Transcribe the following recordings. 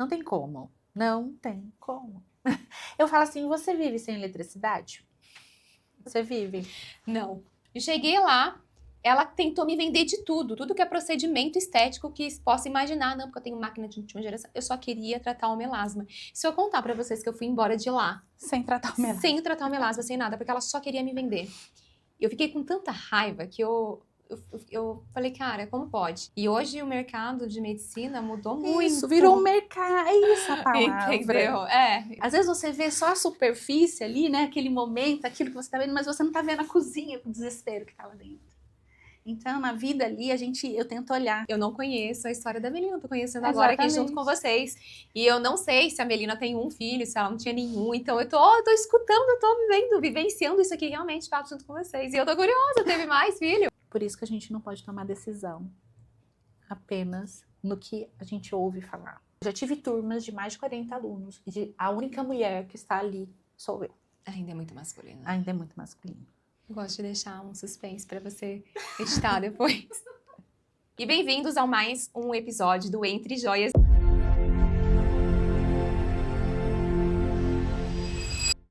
Não tem como. Não tem como. Eu falo assim, você vive sem eletricidade? Você vive? Não. Eu cheguei lá, ela tentou me vender de tudo que é procedimento estético que possa imaginar. Não, porque eu tenho máquina de última geração. Eu só queria tratar o melasma. Se eu contar pra vocês que eu fui embora de lá, Sem tratar o melasma. sem tratar o melasma, sem nada, porque ela só queria me vender. Eu fiquei com tanta raiva que eu falei, cara, como pode? E hoje o mercado de medicina mudou muito. Isso, virou um mercado. É isso a palavra. Entendeu? É. Às vezes você vê só a superfície ali, né? Aquele momento, aquilo que você tá vendo, mas você não tá vendo a cozinha, o desespero que tá lá dentro. Então, na vida ali, eu tento olhar. Eu não conheço a história da Melina, tô conhecendo agora aqui junto com vocês. E eu não sei se a Melina tem um filho, se ela não tinha nenhum. Então eu tô escutando, eu tô vivendo, vivenciando isso aqui realmente, fato junto com vocês. E eu tô curiosa, teve mais filho? Por isso que a gente não pode tomar decisão apenas no que a gente ouve falar. Já tive turmas de mais de 40 alunos e a única mulher que está ali sou eu. Ainda é muito masculino. Ainda é muito masculino. Eu gosto de deixar um suspense pra você editar depois. E bem-vindos a mais um episódio do Entre Joias.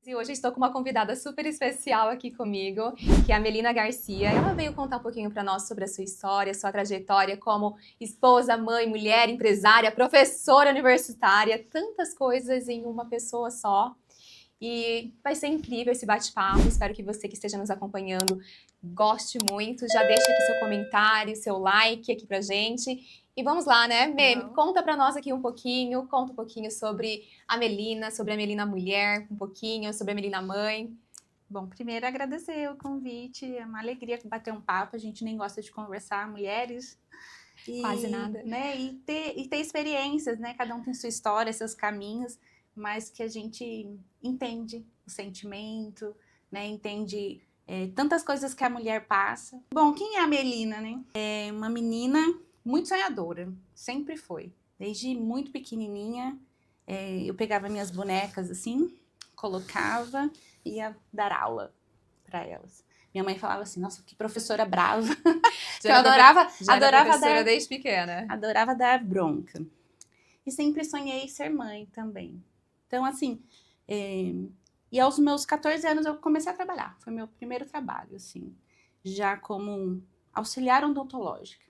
E hoje eu estou com uma convidada super especial aqui comigo, que é a Melina Garcia. Ela veio contar um pouquinho para nós sobre a sua história, sua trajetória como esposa, mãe, mulher, empresária, professora universitária, tantas coisas em uma pessoa só. E vai ser incrível esse bate-papo. Espero que você que esteja nos acompanhando goste muito. Já deixa aqui seu comentário, seu like aqui pra gente. E vamos lá, né? Mê, conta pra nós aqui um pouquinho. Conta um pouquinho sobre a Melina mulher, um pouquinho sobre a Melina mãe. Bom, primeiro agradecer o convite. É uma alegria bater um papo. A gente nem gosta de conversar, mulheres. Quase nada. Né, e ter experiências, né? Cada um tem sua história, seus caminhos, mas que a gente entende o sentimento, né? Entende tantas coisas que a mulher passa. Bom, quem é a Melina, né? É uma menina muito sonhadora, sempre foi. Desde muito pequenininha, eu pegava minhas bonecas assim, colocava e ia dar aula para elas. Minha mãe falava assim, nossa, que professora brava. Eu adorava dar desde pequena. Adorava dar bronca. E sempre sonhei ser mãe também. Então, assim, e aos meus 14 anos eu comecei a trabalhar. Foi meu primeiro trabalho, assim, já como auxiliar odontológica.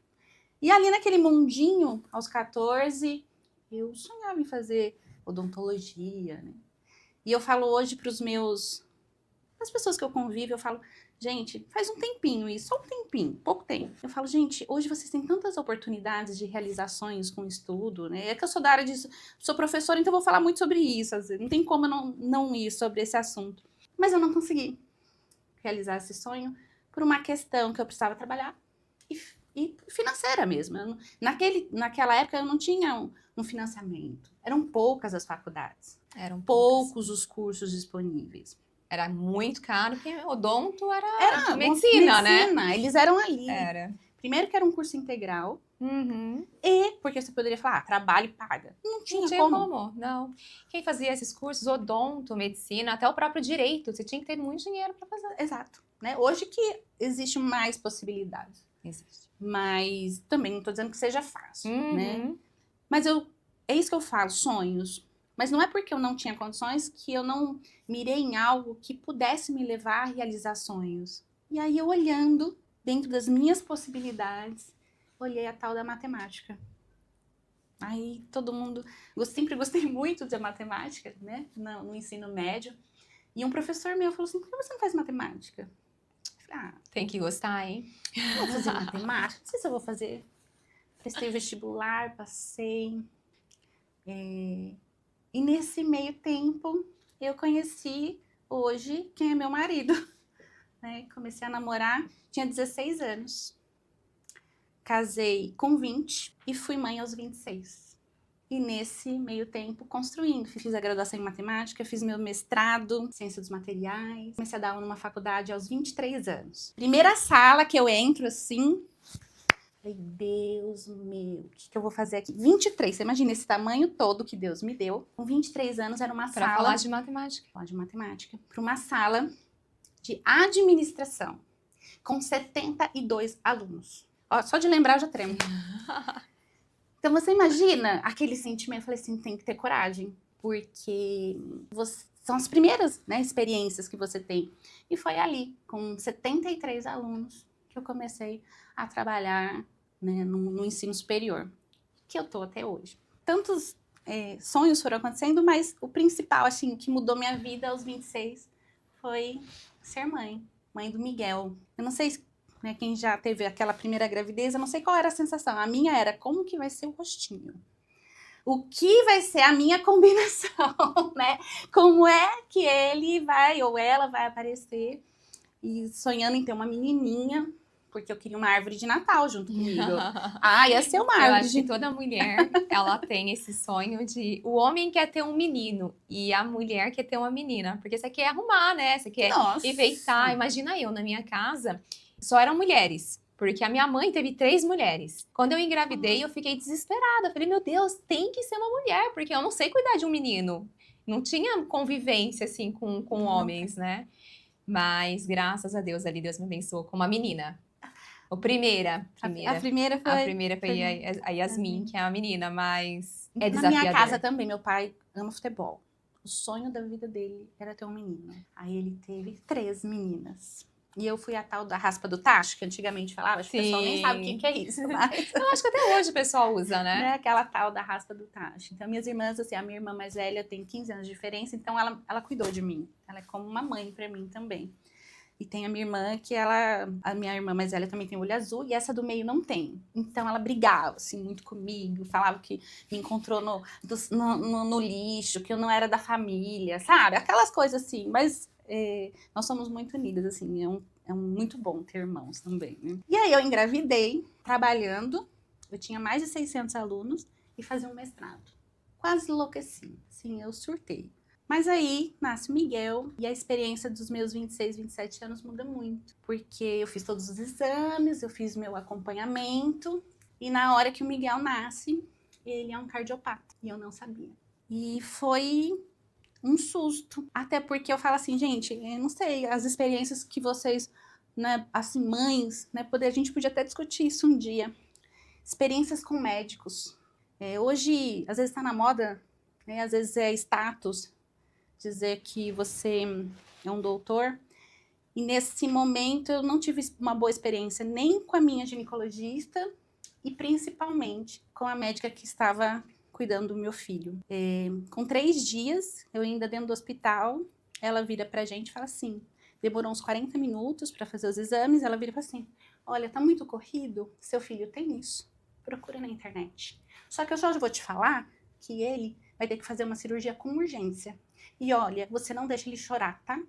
E ali naquele mundinho, aos 14, eu sonhava em fazer odontologia, né? E eu falo hoje para as pessoas que eu convivo, eu falo, gente, faz um tempinho isso, só um tempinho, pouco tempo. Eu falo, gente, hoje vocês têm tantas oportunidades de realizações com estudo, né? É que eu sou da área de... Sou professora, então eu vou falar muito sobre isso. Não tem como eu não ir sobre esse assunto. Mas eu não consegui realizar esse sonho por uma questão que eu precisava trabalhar e financeira mesmo. Naquela época eu não tinha um financiamento. Eram poucas as faculdades. Eram poucos os cursos disponíveis. Era muito caro, porque odonto era medicina, né? Eles eram ali. Era. Primeiro que era um curso integral. Uhum. E porque você poderia falar, trabalho e paga. Não tinha como. Não. Quem fazia esses cursos, odonto, medicina, até o próprio direito, você tinha que ter muito dinheiro para fazer. Exato. Né? Hoje que existe mais possibilidades. Existe. Mas também não estou dizendo que seja fácil, né? Uhum. Mas é isso que eu falo, sonhos. Mas não é porque eu não tinha condições que eu não mirei em algo que pudesse me levar a realizar sonhos. E aí eu olhando, dentro das minhas possibilidades, olhei a tal da matemática. Aí todo mundo... sempre gostei muito de matemática, né? No ensino médio. E um professor meu falou assim, por que você não faz matemática? Eu falei, tem que gostar, hein? Vou fazer matemática, não sei se eu vou fazer. Prestei vestibular, passei... E nesse meio tempo, eu conheci hoje quem é meu marido. Né? Comecei a namorar, tinha 16 anos. Casei com 20 e fui mãe aos 26. E nesse meio tempo, construindo. Fiz a graduação em matemática, fiz meu mestrado em ciência dos materiais. Comecei a dar aula numa faculdade aos 23 anos. Primeira sala que eu entro assim... Falei, Deus meu, o que eu vou fazer aqui? 23, você imagina esse tamanho todo que Deus me deu. Com 23 anos era uma sala... Para falar de matemática. Falar de matemática. Para uma sala de administração, com 72 alunos. Ó, só de lembrar eu já tremo. Então você imagina aquele sentimento, eu falei assim, tem que ter coragem, porque são as primeiras, né, experiências que você tem. E foi ali, com 73 alunos, que eu comecei a trabalhar, né, no ensino superior, que eu tô até hoje. Tantos sonhos foram acontecendo, mas o principal, assim, que mudou minha vida aos 26 foi ser mãe do Miguel. Eu não sei, né, quem já teve aquela primeira gravidez, eu não sei qual era a sensação. A minha era, como que vai ser o rostinho? O que vai ser a minha combinação, né? Como é que ele vai, ou ela vai aparecer, e sonhando em ter uma menininha, porque eu queria uma árvore de Natal junto comigo. Ia ser uma árvore. Eu acho que toda mulher, ela tem esse sonho de... O homem quer ter um menino e a mulher quer ter uma menina. Porque você quer arrumar, né? Você quer enfeitar. Imagina eu, na minha casa, só eram mulheres. Porque a minha mãe teve 3 mulheres. Quando eu engravidei, eu fiquei desesperada. Falei, meu Deus, tem que ser uma mulher, porque eu não sei cuidar de um menino. Não tinha convivência, assim, com homens, né? Mas, graças a Deus, ali Deus me abençoou com uma menina. A primeira foi a Yasmin, que é a menina, mas é desafiador. Na minha casa também, meu pai ama futebol. O sonho da vida dele era ter um menino. Aí ele teve 3 meninas. E eu fui a tal da raspa do tacho, que antigamente falava, acho que o pessoal nem sabe o que é isso. Mas... eu acho que até hoje o pessoal usa, né? Aquela tal da raspa do tacho. Então, minhas irmãs, assim, a minha irmã mais velha tem 15 anos de diferença, então ela cuidou de mim. Ela é como uma mãe pra mim também. E tem a minha irmã, a minha irmã mais velha também tem olho azul, e essa do meio não tem. Então ela brigava, assim, muito comigo, falava que me encontrou no lixo, que eu não era da família, sabe? Aquelas coisas assim, mas nós somos muito unidas, assim, é muito bom ter irmãos também, né? E aí eu engravidei, trabalhando, eu tinha mais de 600 alunos e fazia um mestrado. Quase enlouqueci, assim, eu surtei. Mas aí nasce o Miguel e a experiência dos meus 26, 27 anos muda muito. Porque eu fiz todos os exames, eu fiz meu acompanhamento e na hora que o Miguel nasce, ele é um cardiopata e eu não sabia. E foi um susto. Até porque eu falo assim, gente, eu não sei, as experiências que vocês, né, assim, mães, né, a gente podia até discutir isso um dia. Experiências com médicos. Hoje, às vezes está na moda, né, às vezes é status, dizer que você é um doutor. E nesse momento eu não tive uma boa experiência nem com a minha ginecologista e principalmente com a médica que estava cuidando do meu filho. Com 3 dias, eu ainda dentro do hospital, ela vira pra gente e fala assim, demorou uns 40 minutos para fazer os exames, ela vira e fala assim, olha, tá muito corrido, seu filho tem isso, procura na internet. Só que eu só vou te falar que ele vai ter que fazer uma cirurgia com urgência. E olha, você não deixa ele chorar, tá?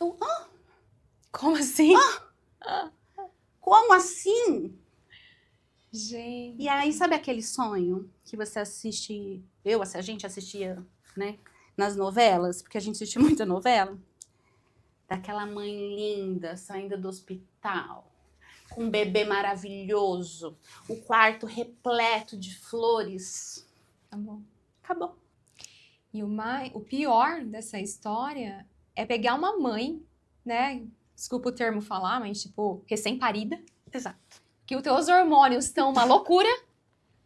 Eu, como assim? Como assim? Gente. E aí, sabe aquele sonho que você assiste, a gente assistia, né, nas novelas, porque a gente assistia muita novela, daquela mãe linda saindo do hospital, com um bebê maravilhoso, o quarto repleto de flores. Acabou. E o pior dessa história é pegar uma mãe, né? Desculpa o termo falar, mas tipo, recém-parida. Exato. Que os teus hormônios estão uma loucura.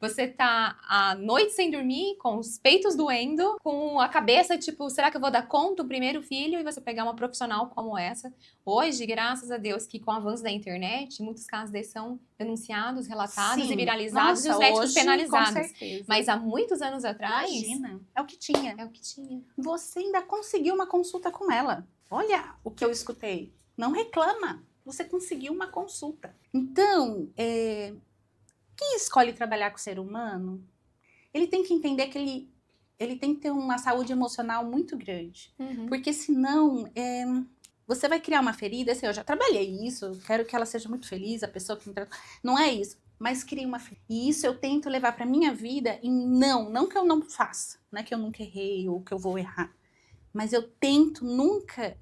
Você tá a noite sem dormir, com os peitos doendo, com a cabeça, tipo, será que eu vou dar conta do primeiro filho? E você pegar uma profissional como essa. Hoje, graças a Deus, que com o avanço da internet, muitos casos desses são denunciados, relatados e viralizados. Nossa, e os médicos hoje, penalizados. Com certeza. Mas há muitos anos atrás... Imagina, é o que tinha. É o que tinha. Você ainda conseguiu uma consulta com ela. Olha o que eu escutei. Não reclama. Você conseguiu uma consulta. Então, quem escolhe trabalhar com o ser humano, ele tem que entender que ele tem que ter uma saúde emocional muito grande. Uhum. Porque senão, você vai criar uma ferida. Assim, eu já trabalhei isso, quero que ela seja muito feliz, a pessoa que me trata. Não é isso, mas cria uma ferida. E isso eu tento levar para minha vida e não que eu não faça, não é que eu nunca errei ou que eu vou errar. Mas eu tento nunca,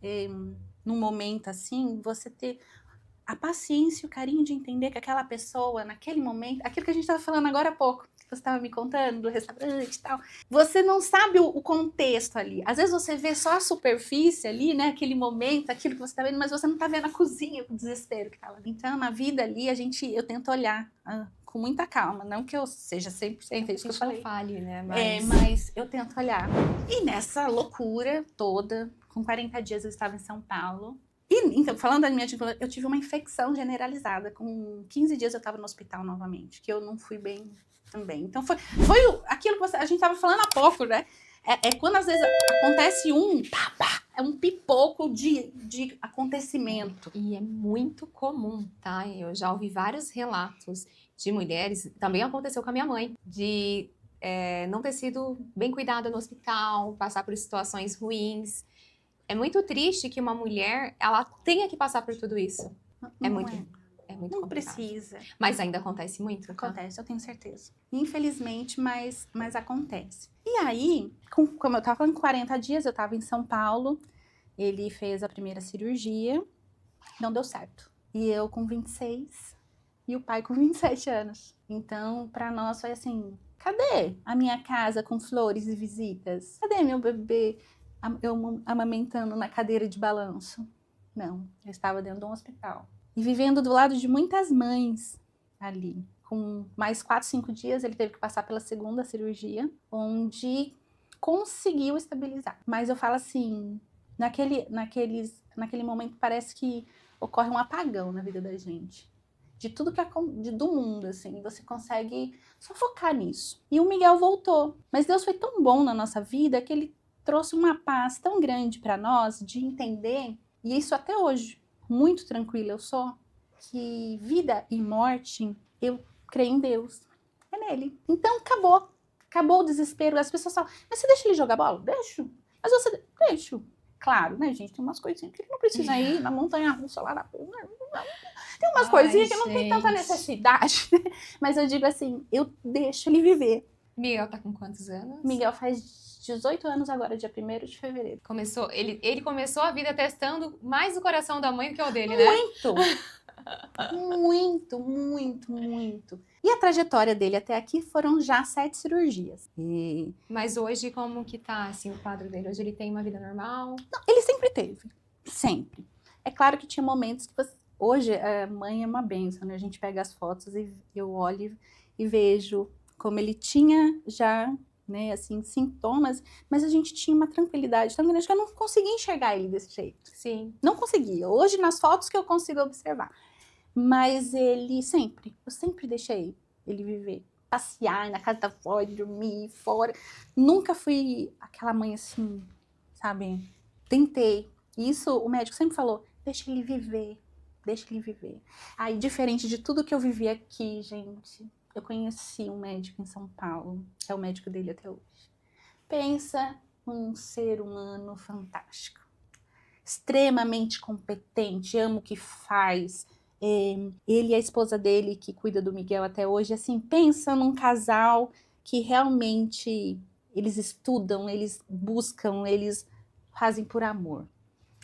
num momento assim, você ter a paciência e o carinho de entender que aquela pessoa, naquele momento, aquilo que a gente estava falando agora há pouco, que você estava me contando do restaurante e tal, você não sabe o contexto ali. Às vezes você vê só a superfície ali, né, aquele momento, aquilo que você está vendo, mas você não está vendo a cozinha, o desespero que está lá. Então, na vida ali, eu tento olhar com muita calma. Não que eu seja 100%, é isso que eu não falei. fale, né? Mas eu tento olhar. E nessa loucura toda, com 40 dias eu estava em São Paulo. E, então, falando da minha dificuldade, eu tive uma infecção generalizada. Com 15 dias eu estava no hospital novamente, que eu não fui bem também. Então, foi aquilo que a gente estava falando há pouco, né? É quando às vezes acontece é um pipoco de acontecimento. E é muito comum, tá? Eu já ouvi vários relatos de mulheres, também aconteceu com a minha mãe, de não ter sido bem cuidada no hospital, passar por situações ruins. É muito triste que uma mulher, ela tenha que passar por tudo isso. É muito Não complicado. precisa. Mas ainda acontece muito, tá? Acontece, eu tenho certeza. Infelizmente, mas acontece. E aí, como eu tava falando, com 40 dias, eu tava em São Paulo. Ele fez a primeira cirurgia, não deu certo. E eu com 26 e o pai com 27 anos. Então, pra nós foi assim, cadê a minha casa com flores e visitas? Cadê meu bebê eu amamentando na cadeira de balanço? Não, eu estava dentro de um hospital. E vivendo do lado de muitas mães ali. Com mais 4, 5 dias, ele teve que passar pela segunda cirurgia, onde conseguiu estabilizar. Mas eu falo assim, naquele momento parece que ocorre um apagão na vida da gente. De tudo do mundo, assim, você consegue só focar nisso. E o Miguel voltou. Mas Deus foi tão bom na nossa vida que ele trouxe uma paz tão grande para nós de entender, e isso até hoje, muito tranquila eu sou, que vida e morte, eu creio em Deus. É nele. Então acabou. Acabou o desespero. As pessoas falam, mas você deixa ele jogar bola? Deixo. Mas você... Deixo. Claro, né, gente? Tem umas coisinhas que ele não precisa ir na montanha-russa lá na... Tem umas coisinhas que não tem tanta necessidade. Mas eu digo assim, eu deixo ele viver. Miguel tá com quantos anos? Miguel faz 18 anos agora, dia 1º de fevereiro. Ele começou a vida testando mais o coração da mãe do que o dele, né? Muito! Muito, muito, muito. E a trajetória dele até aqui foram já 7 cirurgias. Mas hoje, como que tá, assim, o quadro dele? Hoje ele tem uma vida normal? Não, ele sempre teve. Sempre. É claro que tinha momentos que você... Hoje, a mãe é uma bênção, né? A gente pega as fotos e eu olho e vejo como ele tinha já, né, assim, sintomas, mas a gente tinha uma tranquilidade tão grande que eu não conseguia enxergar ele desse jeito. Sim. Não conseguia. Hoje, nas fotos que eu consigo observar. Mas eu sempre deixei ele viver. Passear na casa da avó, dormir fora. Nunca fui aquela mãe assim, sabe? Tentei. Isso o médico sempre falou, deixa ele viver. Deixa ele viver. Aí, diferente de tudo que eu vivi aqui, gente, eu conheci um médico em São Paulo, que é o médico dele até hoje. Pensa num ser humano fantástico. Extremamente competente, ama o que faz. Ele e a esposa dele, que cuida do Miguel até hoje, assim, pensa num casal que realmente eles estudam, eles buscam, eles fazem por amor.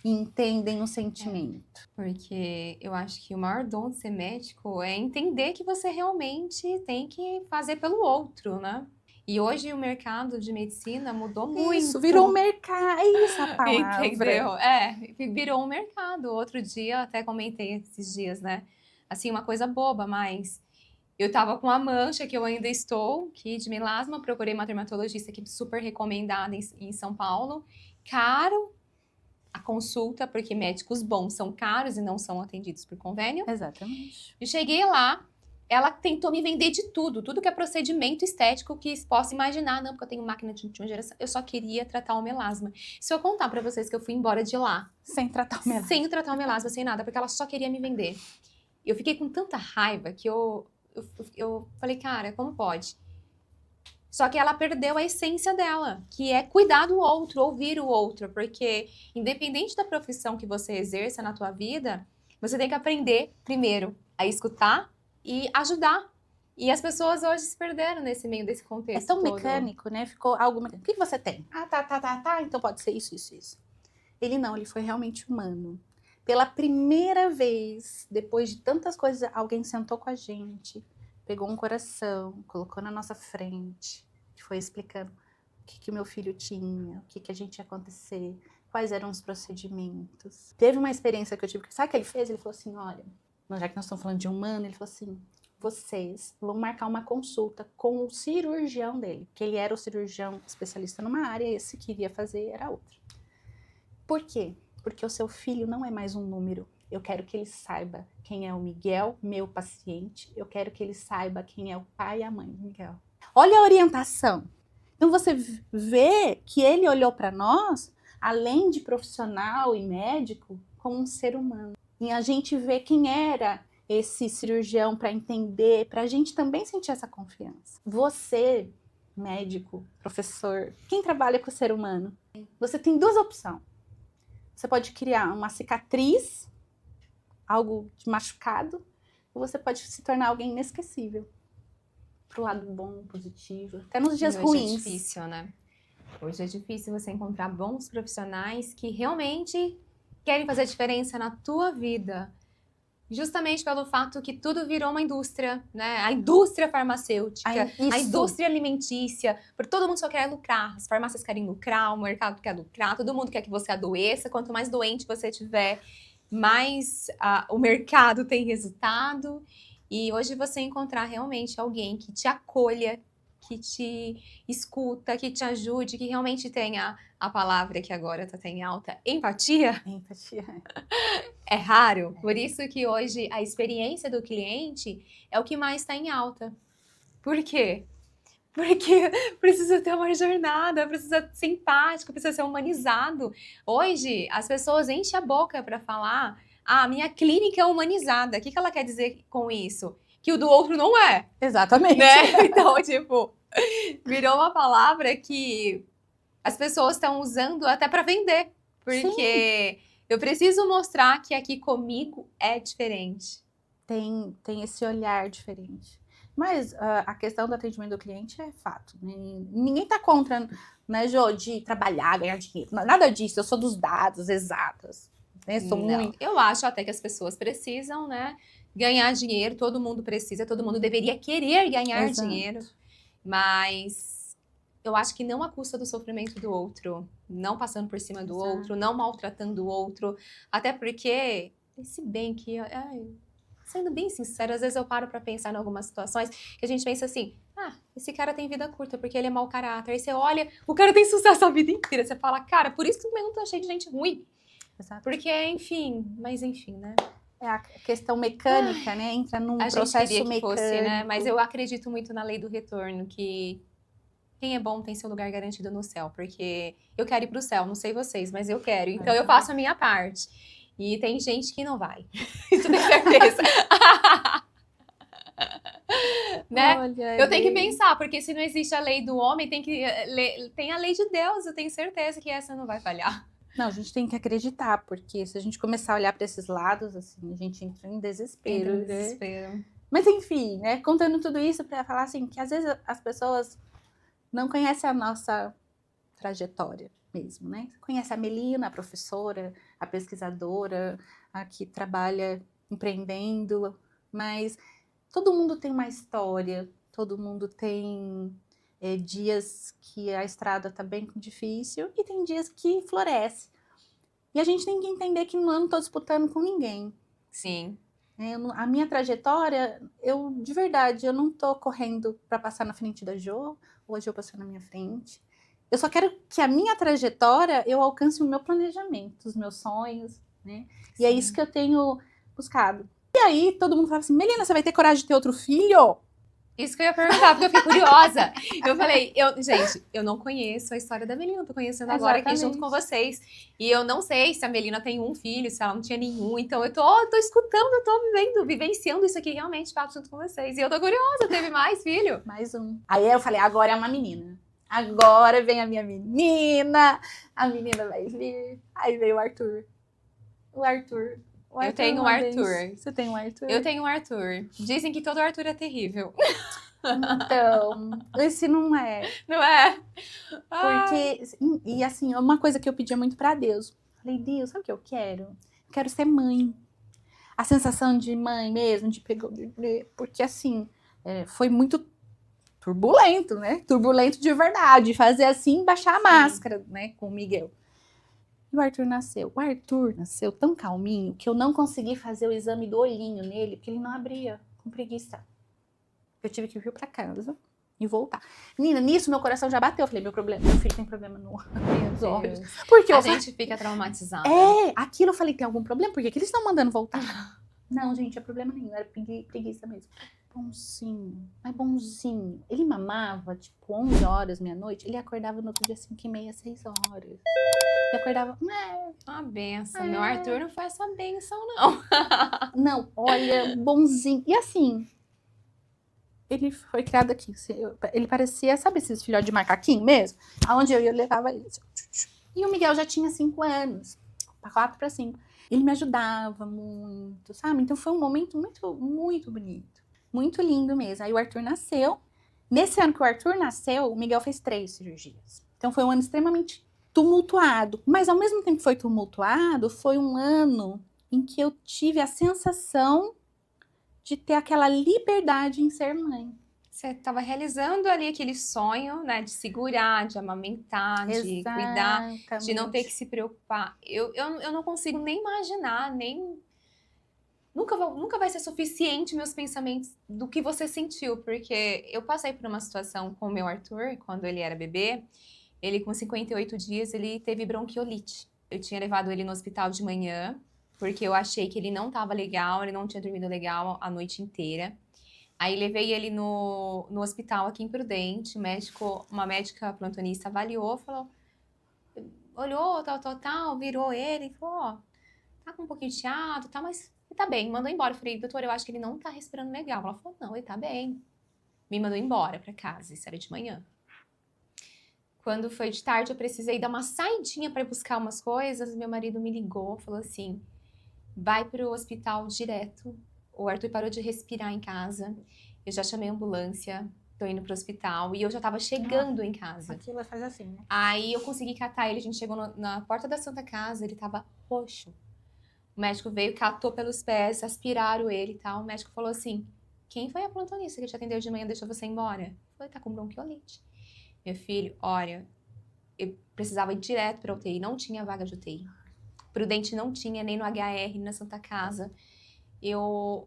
E entendem o sentimento. Porque eu acho que o maior dom de ser médico é entender que você realmente tem que fazer pelo outro, né? E hoje o mercado de medicina mudou muito. Isso, virou um mercado, é isso a palavra. Entendeu? Virou um mercado. Outro dia, até comentei esses dias, né? Assim, uma coisa boba, mas eu tava com a mancha, que eu ainda estou, aqui de melasma, procurei uma dermatologista aqui super recomendada em São Paulo. Caro a consulta, porque médicos bons são caros e não são atendidos por convênio. Exatamente. Eu cheguei lá, ela tentou me vender de tudo que é procedimento estético que possa imaginar. Não, porque eu tenho máquina de última geração. Eu só queria tratar o melasma. Se eu contar pra vocês que eu fui embora de lá... Sem tratar o melasma. Sem tratar o melasma, sem nada, porque ela só queria me vender. Eu fiquei com tanta raiva que eu falei, cara, como pode? Só que ela perdeu a essência dela, que é cuidar do outro, ouvir o outro, porque independente da profissão que você exerça na tua vida, você tem que aprender primeiro a escutar e ajudar. E as pessoas hoje se perderam nesse meio desse contexto. É tão todo. mecânico, né? Ficou algo mecânico. O que você tem? Ah, tá, então pode ser isso. Ele não, ele foi realmente humano. Pela primeira vez, depois de tantas coisas, alguém sentou com a gente, pegou um coração, colocou na nossa frente, foi explicando o que o meu filho tinha, o que a gente ia acontecer, quais eram os procedimentos. Teve uma experiência que eu tive, sabe o que ele fez? Ele falou assim, olha, já que nós estamos falando de humano, ele falou assim, vocês vão marcar uma consulta com o cirurgião dele, que ele era o cirurgião especialista numa área, e esse que iria fazer era outra. Por quê? Porque o seu filho não é mais um número. Eu quero que ele saiba quem é o Miguel, meu paciente. Eu quero que ele saiba quem é o pai e a mãe do Miguel. Olha a orientação. Então você vê que ele olhou para nós, além de profissional e médico, como um ser humano. E a gente vê quem era esse cirurgião para entender, para a gente também sentir essa confiança. Você, médico, professor, quem trabalha com o ser humano, você tem duas opções. Você pode criar uma cicatriz, algo de machucado, ou você pode se tornar alguém inesquecível. Pro lado bom, positivo, até nos dias ruins. Hoje é difícil, né? Hoje é difícil você encontrar bons profissionais que realmente querem fazer a diferença na tua vida. Justamente pelo fato que tudo virou uma indústria, né? A indústria farmacêutica, a indústria alimentícia, porque todo mundo só quer lucrar. As farmácias querem lucrar, o mercado quer lucrar, todo mundo quer que você adoeça. Quanto mais doente você tiver, mais o mercado tem resultado. E hoje você encontrar realmente alguém que te acolha, que te escuta, que te ajude, que realmente tenha a palavra que agora está em alta, empatia. Empatia. É raro. Por isso que hoje a experiência do cliente é o que mais está em alta. Por quê? Porque precisa ter uma jornada, precisa ser empático, precisa ser humanizado. Hoje, as pessoas enchem a boca para falar: ah, minha clínica é humanizada. O que ela quer dizer com isso? Que o do outro não é. Exatamente. Né? Então, tipo, virou uma palavra que as pessoas estão usando até para vender. Porque eu preciso mostrar que aqui comigo é diferente. Tem esse olhar diferente. Mas a questão do atendimento do cliente é fato. Né? Ninguém tá contra, né, Jô, de trabalhar, ganhar dinheiro. Nada disso. Eu sou dos dados exatos. Né? Sou muito. Eu acho até que as pessoas precisam, né, ganhar dinheiro. Todo mundo precisa, todo mundo deveria querer ganhar dinheiro. Mas eu acho que não à custa do sofrimento do outro. Não passando por cima do outro, não maltratando o outro. Até porque, se bem que... sendo bem sincero, às vezes eu paro pra pensar em algumas situações que a gente pensa assim: ah, esse cara tem vida curta porque ele é mau caráter. Aí você olha, o cara tem sucesso a vida inteira. Você fala, cara, por isso que o mundo tá cheio de gente ruim. Exato. Porque, enfim, né? É a questão mecânica, né? Entra num processo mecânico. Fosse, né? Mas eu acredito muito na lei do retorno, que quem é bom tem seu lugar garantido no céu. Porque eu quero ir pro céu, não sei vocês, mas eu quero. Então eu faço a minha parte. E tem gente que não vai. Isso tem certeza. Né? Olha, eu tenho que pensar, porque se não existe a lei do homem, tem a lei de Deus. Eu tenho certeza que essa não vai falhar. Não, a gente tem que acreditar, porque se a gente começar a olhar para esses lados, assim, a gente entra em desespero. Né? Mas enfim, né? Contando tudo isso para falar assim, que às vezes as pessoas não conhecem a nossa trajetória mesmo, né? Conhece a Melina, a professora, a pesquisadora, a que trabalha empreendendo, mas todo mundo tem uma história, todo mundo tem dias que a estrada tá bem difícil e tem dias que floresce. E a gente tem que entender que eu não tô disputando com ninguém. Sim. A minha trajetória, de verdade, eu não tô correndo para passar na frente da Jo, ou a Jo passou na minha frente. Eu só quero que a minha trajetória, eu alcance o meu planejamento, os meus sonhos, né? Sim. E é isso que eu tenho buscado. E aí, todo mundo fala assim, Melina, você vai ter coragem de ter outro filho? Isso que eu ia perguntar, porque eu fiquei curiosa. Eu falei, gente, eu não conheço a história da Melina, tô conhecendo agora aqui junto com vocês. E eu não sei se a Melina tem um filho, se ela não tinha nenhum. Então eu tô escutando, eu tô vivenciando isso aqui realmente, fato, junto com vocês. E eu tô curiosa, teve mais filho? Mais um. Aí eu falei, agora é uma menina. Agora vem a minha menina, a menina vai vir. Aí veio o Arthur. Eu tenho um Arthur. Você tem um Arthur? Eu tenho um Arthur. Dizem que todo Arthur é terrível. Então, esse não é. Não é? Porque, e assim, uma coisa que eu pedia muito pra Deus. Falei, Deus, sabe o que eu quero? Eu quero ser mãe. A sensação de mãe mesmo, de pegar o bebê. Porque assim, foi muito turbulento, né? Turbulento de verdade. Fazer assim, baixar a máscara, né? Com o Miguel. E o Arthur nasceu. O Arthur nasceu tão calminho que eu não consegui fazer o exame do olhinho nele, porque ele não abria, com preguiça. Eu tive que vir pra casa e voltar. Menina, nisso meu coração já bateu. Eu falei, meu filho tem problema nos olhos. Porque A gente fica traumatizada. Aquilo eu falei, tem algum problema? Por que eles estão mandando voltar? Não, gente, é problema nenhum, era preguiça mesmo. Bonzinho, mas bonzinho. Ele mamava, tipo, 11 horas, meia-noite, ele acordava no outro dia 5h30, 6 horas. Ele acordava, Uma benção. Meu Arthur não foi essa benção, não. não, olha, bonzinho. E assim, ele foi criado aqui. Ele parecia, sabe esses filhotes de macaquinho mesmo? Aonde eu ia, eu levava ele. E o Miguel já tinha 5 anos, 4 para 5. Ele me ajudava muito, sabe? Então foi um momento muito, muito bonito. Muito lindo mesmo. Aí o Arthur nasceu. Nesse ano que o Arthur nasceu, o Miguel fez 3 cirurgias. Então foi um ano extremamente tumultuado. Mas ao mesmo tempo que foi tumultuado, foi um ano em que eu tive a sensação de ter aquela liberdade em ser mãe. Você estava realizando ali aquele sonho, né, de segurar, de amamentar, de cuidar, de não ter que se preocupar. Eu não consigo nem imaginar, nem... Nunca vai ser suficiente meus pensamentos do que você sentiu, porque eu passei por uma situação com o meu Arthur, quando ele era bebê. Ele, com 58 dias, ele teve bronquiolite. Eu tinha levado ele no hospital de manhã, porque eu achei que ele não estava legal, ele não tinha dormido legal a noite inteira. Aí levei ele no hospital aqui em Prudente, uma médica plantonista avaliou, falou, olhou, tal, virou ele e falou, ó, tá com um pouquinho de chiado, tá, mas ele tá bem, mandou embora. Eu falei, doutor, eu acho que ele não tá respirando legal. Ela falou, não, ele tá bem. Me mandou embora pra casa, isso era de manhã. Quando foi de tarde, eu precisei dar uma saidinha para buscar umas coisas. Meu marido me ligou, falou assim, vai pro hospital direto. O Arthur parou de respirar em casa. Eu já chamei a ambulância, tô indo pro hospital. E eu já tava chegando em casa. Aquilo faz assim, né? Aí eu consegui catar ele, a gente chegou na porta da Santa Casa, ele tava roxo. O médico veio, catou pelos pés, aspiraram ele e tal. O médico falou assim, quem foi a plantonista que te atendeu de manhã e deixou você ir embora? Eu falei, tá com bronquiolite. Meu filho, olha, eu precisava ir direto pra UTI, não tinha vaga de UTI. Prudente não tinha, nem no HR, nem na Santa Casa.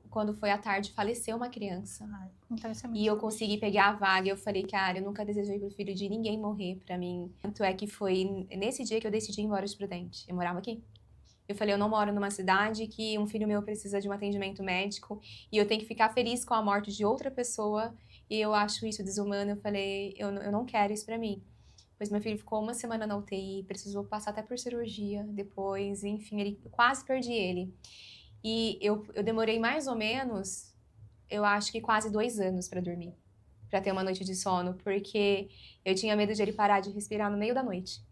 Quando foi à tarde, faleceu uma criança. Então isso é E eu consegui pegar a vaga. Eu falei, cara, eu nunca desejei pro filho de ninguém morrer pra mim. Tanto é que foi nesse dia que eu decidi ir embora de Prudente. Eu morava aqui. Eu falei, eu não moro numa cidade que um filho meu precisa de um atendimento médico e eu tenho que ficar feliz com a morte de outra pessoa e eu acho isso desumano. Eu falei, eu não quero isso pra mim. Pois meu filho ficou uma semana na UTI, precisou passar até por cirurgia depois, enfim, eu quase perdi ele. E eu demorei mais ou menos, eu acho que quase 2 anos pra dormir, pra ter uma noite de sono, porque eu tinha medo de ele parar de respirar no meio da noite.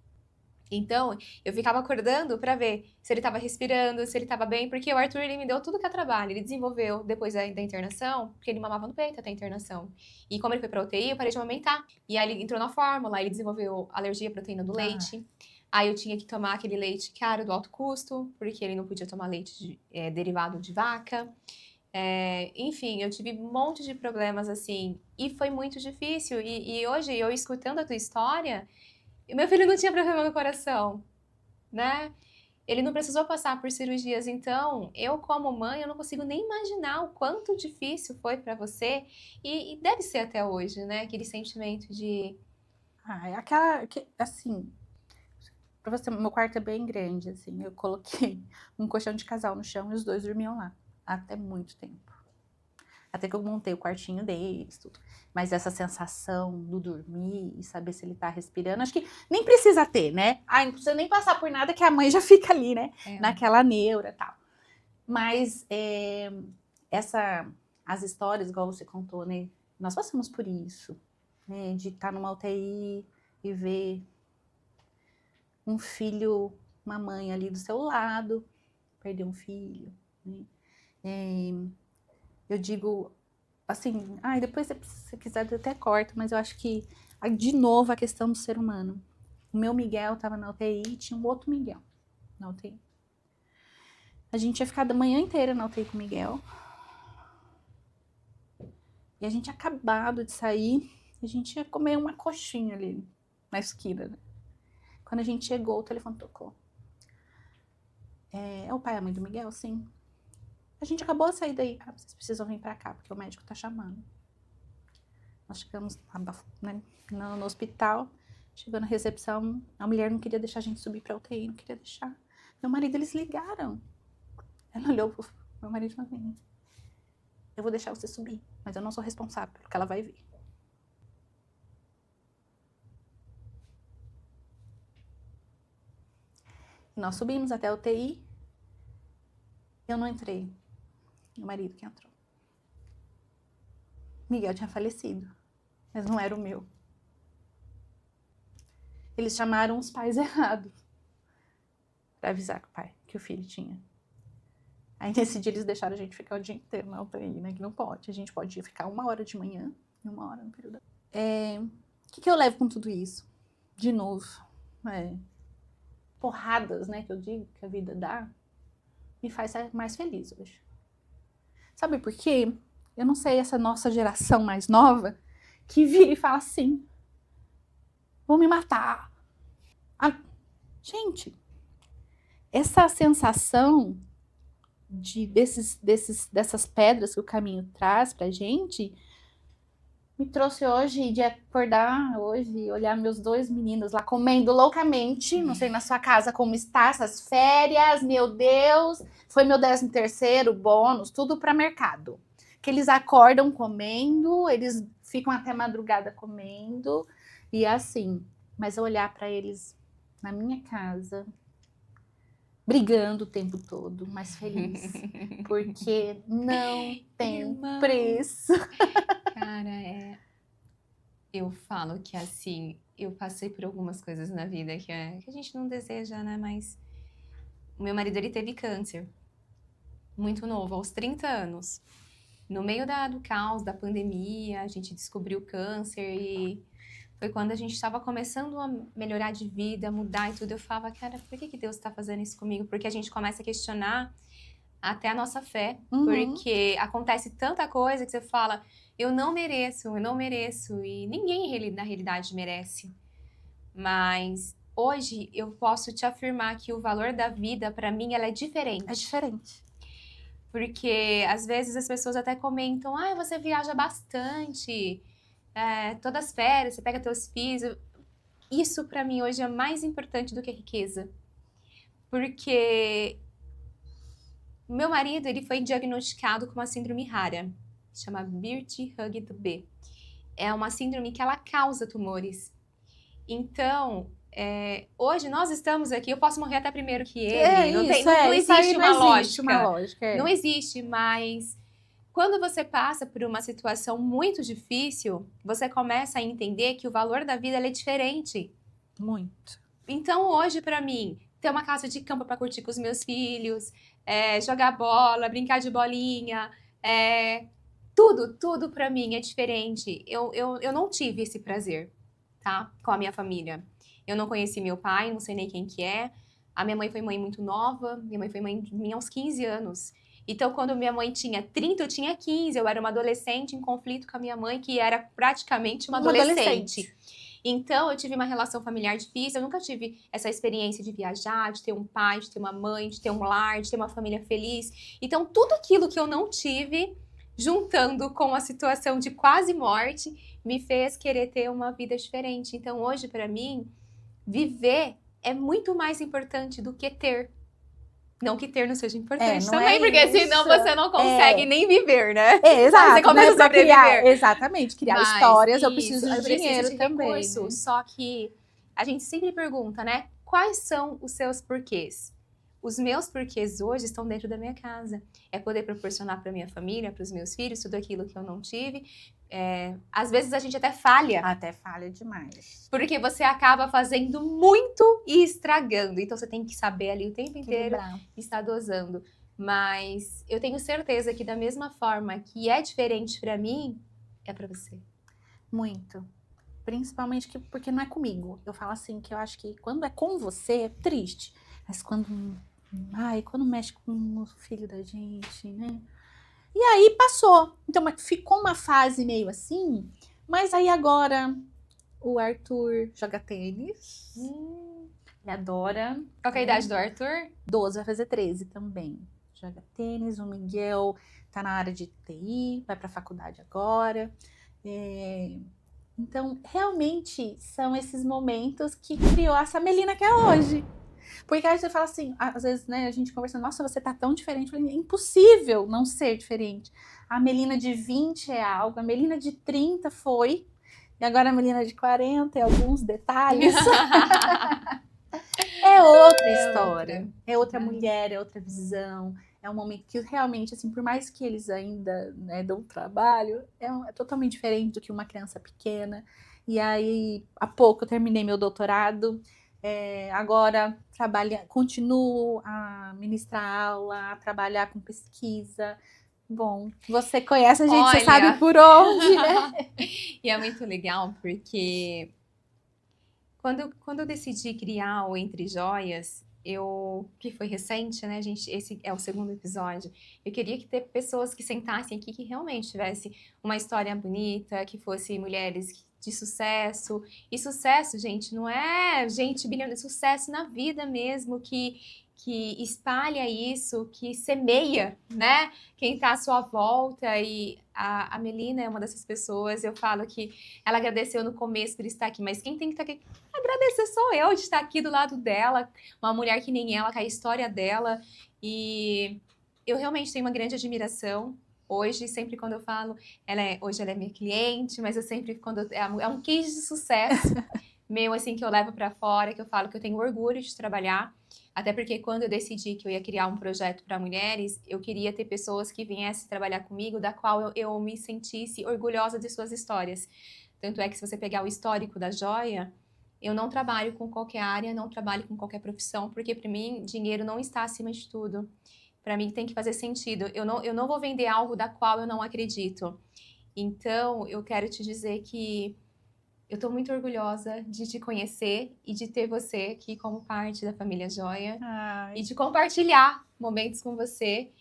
Então, eu ficava acordando pra ver se ele tava respirando, se ele tava bem, porque o Arthur, ele me deu tudo que é trabalho. Ele desenvolveu depois da internação, porque ele mamava no peito até a internação. E como ele foi pra UTI, eu parei de amamentar. E aí ele entrou na fórmula, ele desenvolveu alergia à proteína do leite. Aí eu tinha que tomar aquele leite caro do alto custo, porque ele não podia tomar leite derivado de vaca. Enfim, eu tive um monte de problemas assim, e foi muito difícil. E hoje, eu escutando a tua história, meu filho não tinha problema no coração, né? Ele não precisou passar por cirurgias, então eu como mãe, eu não consigo nem imaginar o quanto difícil foi pra você e deve ser até hoje, né? Aquele sentimento de... assim, pra você, meu quarto é bem grande, assim, eu coloquei um colchão de casal no chão e os 2 dormiam lá, até muito tempo. Até que eu montei o quartinho deles, tudo. Mas essa sensação do dormir e saber se ele tá respirando, acho que nem precisa ter, né? Não precisa nem passar por nada que a mãe já fica ali, né? Naquela neura e tal. Mas as histórias, igual você contou, né? Nós passamos por isso, né? De estar numa UTI e ver um filho, uma mãe ali do seu lado, perder um filho, né? Eu digo assim, depois se quiser eu até corto, mas eu acho que, de novo, a questão do ser humano. O meu Miguel estava na UTI e tinha um outro Miguel na UTI. A gente ia ficar a manhã inteira na UTI com o Miguel. E a gente tinha acabado de sair, a gente ia comer uma coxinha ali na esquina, né? Quando a gente chegou, o telefone tocou. É o pai e a mãe do Miguel? Sim. A gente acabou de sair daí. Vocês precisam vir pra cá, porque o médico tá chamando. Nós chegamos né, no hospital, chegou na recepção, a mulher não queria deixar a gente subir pra UTI, não queria deixar. Meu marido, eles ligaram. Ela olhou pro meu marido e falou assim, eu vou deixar você subir, mas eu não sou responsável pelo que ela vai ver. Nós subimos até a UTI, eu não entrei, meu marido que entrou. Miguel tinha falecido, mas não era o meu. Eles chamaram os pais errados para avisar que o filho tinha. Aí nesse dia eles deixaram a gente ficar o dia inteiro na UTI, né? Que não pode. A gente pode ficar 1 hora de manhã e 1 hora no período. O que eu levo com tudo isso? De novo, porradas, né? Que eu digo que a vida dá, me faz ser mais feliz hoje. Sabe por quê? Eu não sei, essa nossa geração mais nova que vira e fala assim, vou me matar. Gente, essa sensação dessas pedras que o caminho traz pra gente, me trouxe hoje de acordar hoje e olhar meus 2 meninos lá comendo loucamente, não sei na sua casa como está, essas férias, meu Deus, foi meu 13º bônus, tudo para mercado. Que eles acordam comendo, eles ficam até madrugada comendo, e assim, mas eu olhar para eles na minha casa, brigando o tempo todo, mas feliz, porque não tem preço. Cara, eu falo que assim, eu passei por algumas coisas na vida que a gente não deseja, né? Mas o meu marido, ele teve câncer, muito novo, aos 30 anos. No meio do caos, da pandemia, a gente descobriu o câncer e foi quando a gente estava começando a melhorar de vida, mudar e tudo. Eu falava, cara, por que Deus está fazendo isso comigo? Porque a gente começa a questionar até a nossa fé. Porque acontece tanta coisa que você fala, eu não mereço. E ninguém na realidade merece. Mas hoje eu posso te afirmar que o valor da vida, para mim, ela é diferente. É diferente. Porque às vezes as pessoas até comentam, você viaja bastante, todas as férias, você pega teus filhos. Isso para mim hoje é mais importante do que a riqueza. Porque meu marido, ele foi diagnosticado com uma síndrome rara, chama Birt-Hugg-B. É uma síndrome que ela causa tumores. Então, hoje nós estamos aqui, eu posso morrer até primeiro que ele. Não existe uma lógica. Não existe, mas quando você passa por uma situação muito difícil, você começa a entender que o valor da vida é diferente. Muito. Então, hoje, para mim, ter uma casa de campo para curtir com os meus filhos, jogar bola, brincar de bolinha, tudo para mim é diferente. Eu não tive esse prazer, tá? Com a minha família. Eu não conheci meu pai, não sei nem quem que é. A minha mãe foi mãe muito nova, minha mãe foi mãe de mim aos 15 anos. Então, quando minha mãe tinha 30, eu tinha 15. Eu era uma adolescente em conflito com a minha mãe, que era praticamente uma adolescente. Então, eu tive uma relação familiar difícil. Eu nunca tive essa experiência de viajar, de ter um pai, de ter uma mãe, de ter um lar, de ter uma família feliz. Então, tudo aquilo que eu não tive, juntando com a situação de quase morte, me fez querer ter uma vida diferente. Então, hoje, para mim, viver é muito mais importante do que ter. Não que ter não seja importante também, porque senão você não consegue nem viver, né? Exato. Você começa a sobreviver. Exatamente, criar histórias, eu preciso de dinheiro também. Recurso. Né? Só que a gente sempre pergunta, né? Quais são os seus porquês? Os meus porquês hoje estão dentro da minha casa. É poder proporcionar para minha família, para os meus filhos, tudo aquilo que eu não tive. Às vezes a gente até falha. Até falha demais. Porque você acaba fazendo muito e estragando. Então você tem que saber ali o tempo inteiro estar dosando. Mas eu tenho certeza que da mesma forma que é diferente para mim, é para você. Muito. Principalmente porque não é comigo. Eu falo assim, que eu acho que quando é com você, é triste. Mas quando mexe com o filho da gente, né? E aí passou. Então ficou uma fase meio assim, mas aí agora o Arthur joga tênis. Ele adora. Qual que é a idade do Arthur? 12, vai fazer 13 também. Joga tênis, o Miguel tá na área de TI, vai pra faculdade agora. Então, realmente, são esses momentos que criou essa Melina que é hoje. Porque aí você fala assim, às vezes, né, a gente conversando, nossa, você tá tão diferente. Eu falei, é impossível não ser diferente. A Melina de 20 é algo, a Melina de 30 foi, e agora a Melina de 40 é alguns detalhes. É outra história, é outra mulher, é outra visão. É um momento que realmente, assim, por mais que eles ainda, né, dão trabalho, é totalmente diferente do que uma criança pequena. E aí, há pouco eu terminei meu doutorado, agora continuo a ministrar aula, a trabalhar com pesquisa. Bom, você conhece a gente, você sabe Olha, por onde, né? e é muito legal porque quando eu decidi criar o Entre Joias, que foi recente, né, gente? Esse é o segundo episódio. Eu queria que ter pessoas que sentassem aqui que realmente tivesse uma história bonita, que fossem mulheres de sucesso. E sucesso, gente, não é gente bilionária, sucesso na vida mesmo, que espalha isso, que semeia, né? Quem está à sua volta. E a Melina é uma dessas pessoas. Eu falo que ela agradeceu no começo por estar aqui, mas quem tem que estar aqui agradecer sou eu de estar aqui do lado dela, uma mulher que nem ela, com a história dela. E eu realmente tenho uma grande admiração. Hoje, sempre quando eu falo, hoje ela é minha cliente, mas eu sempre, é um case de sucesso meu, assim, que eu levo para fora, que eu falo que eu tenho orgulho de trabalhar. Até porque quando eu decidi que eu ia criar um projeto para mulheres, eu queria ter pessoas que viessem trabalhar comigo, da qual eu me sentisse orgulhosa de suas histórias. Tanto é que se você pegar o histórico da joia, eu não trabalho com qualquer área, não trabalho com qualquer profissão, porque para mim dinheiro não está acima de tudo. Para mim tem que fazer sentido. Eu não vou vender algo da qual eu não acredito. Então, eu quero te dizer que eu estou muito orgulhosa de te conhecer e de ter você aqui como parte da família Joia Ai. e de compartilhar momentos com você.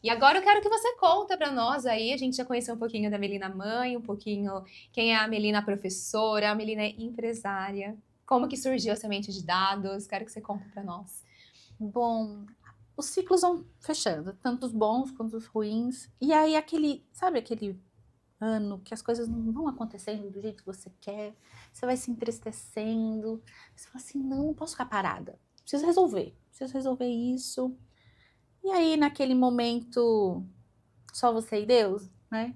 E agora eu quero que você conta para nós aí, a gente já conheceu um pouquinho da Melina mãe, um pouquinho quem é a Melina professora, a Melina é empresária, como que surgiu a semente de dados, quero que você conte para nós. Bom, os ciclos vão fechando, tanto os bons quanto os ruins. E aí sabe aquele ano que as coisas não vão acontecendo do jeito que você quer, você vai se entristecendo, você fala assim, não posso ficar parada, preciso resolver isso. E aí naquele momento, só você e Deus, né?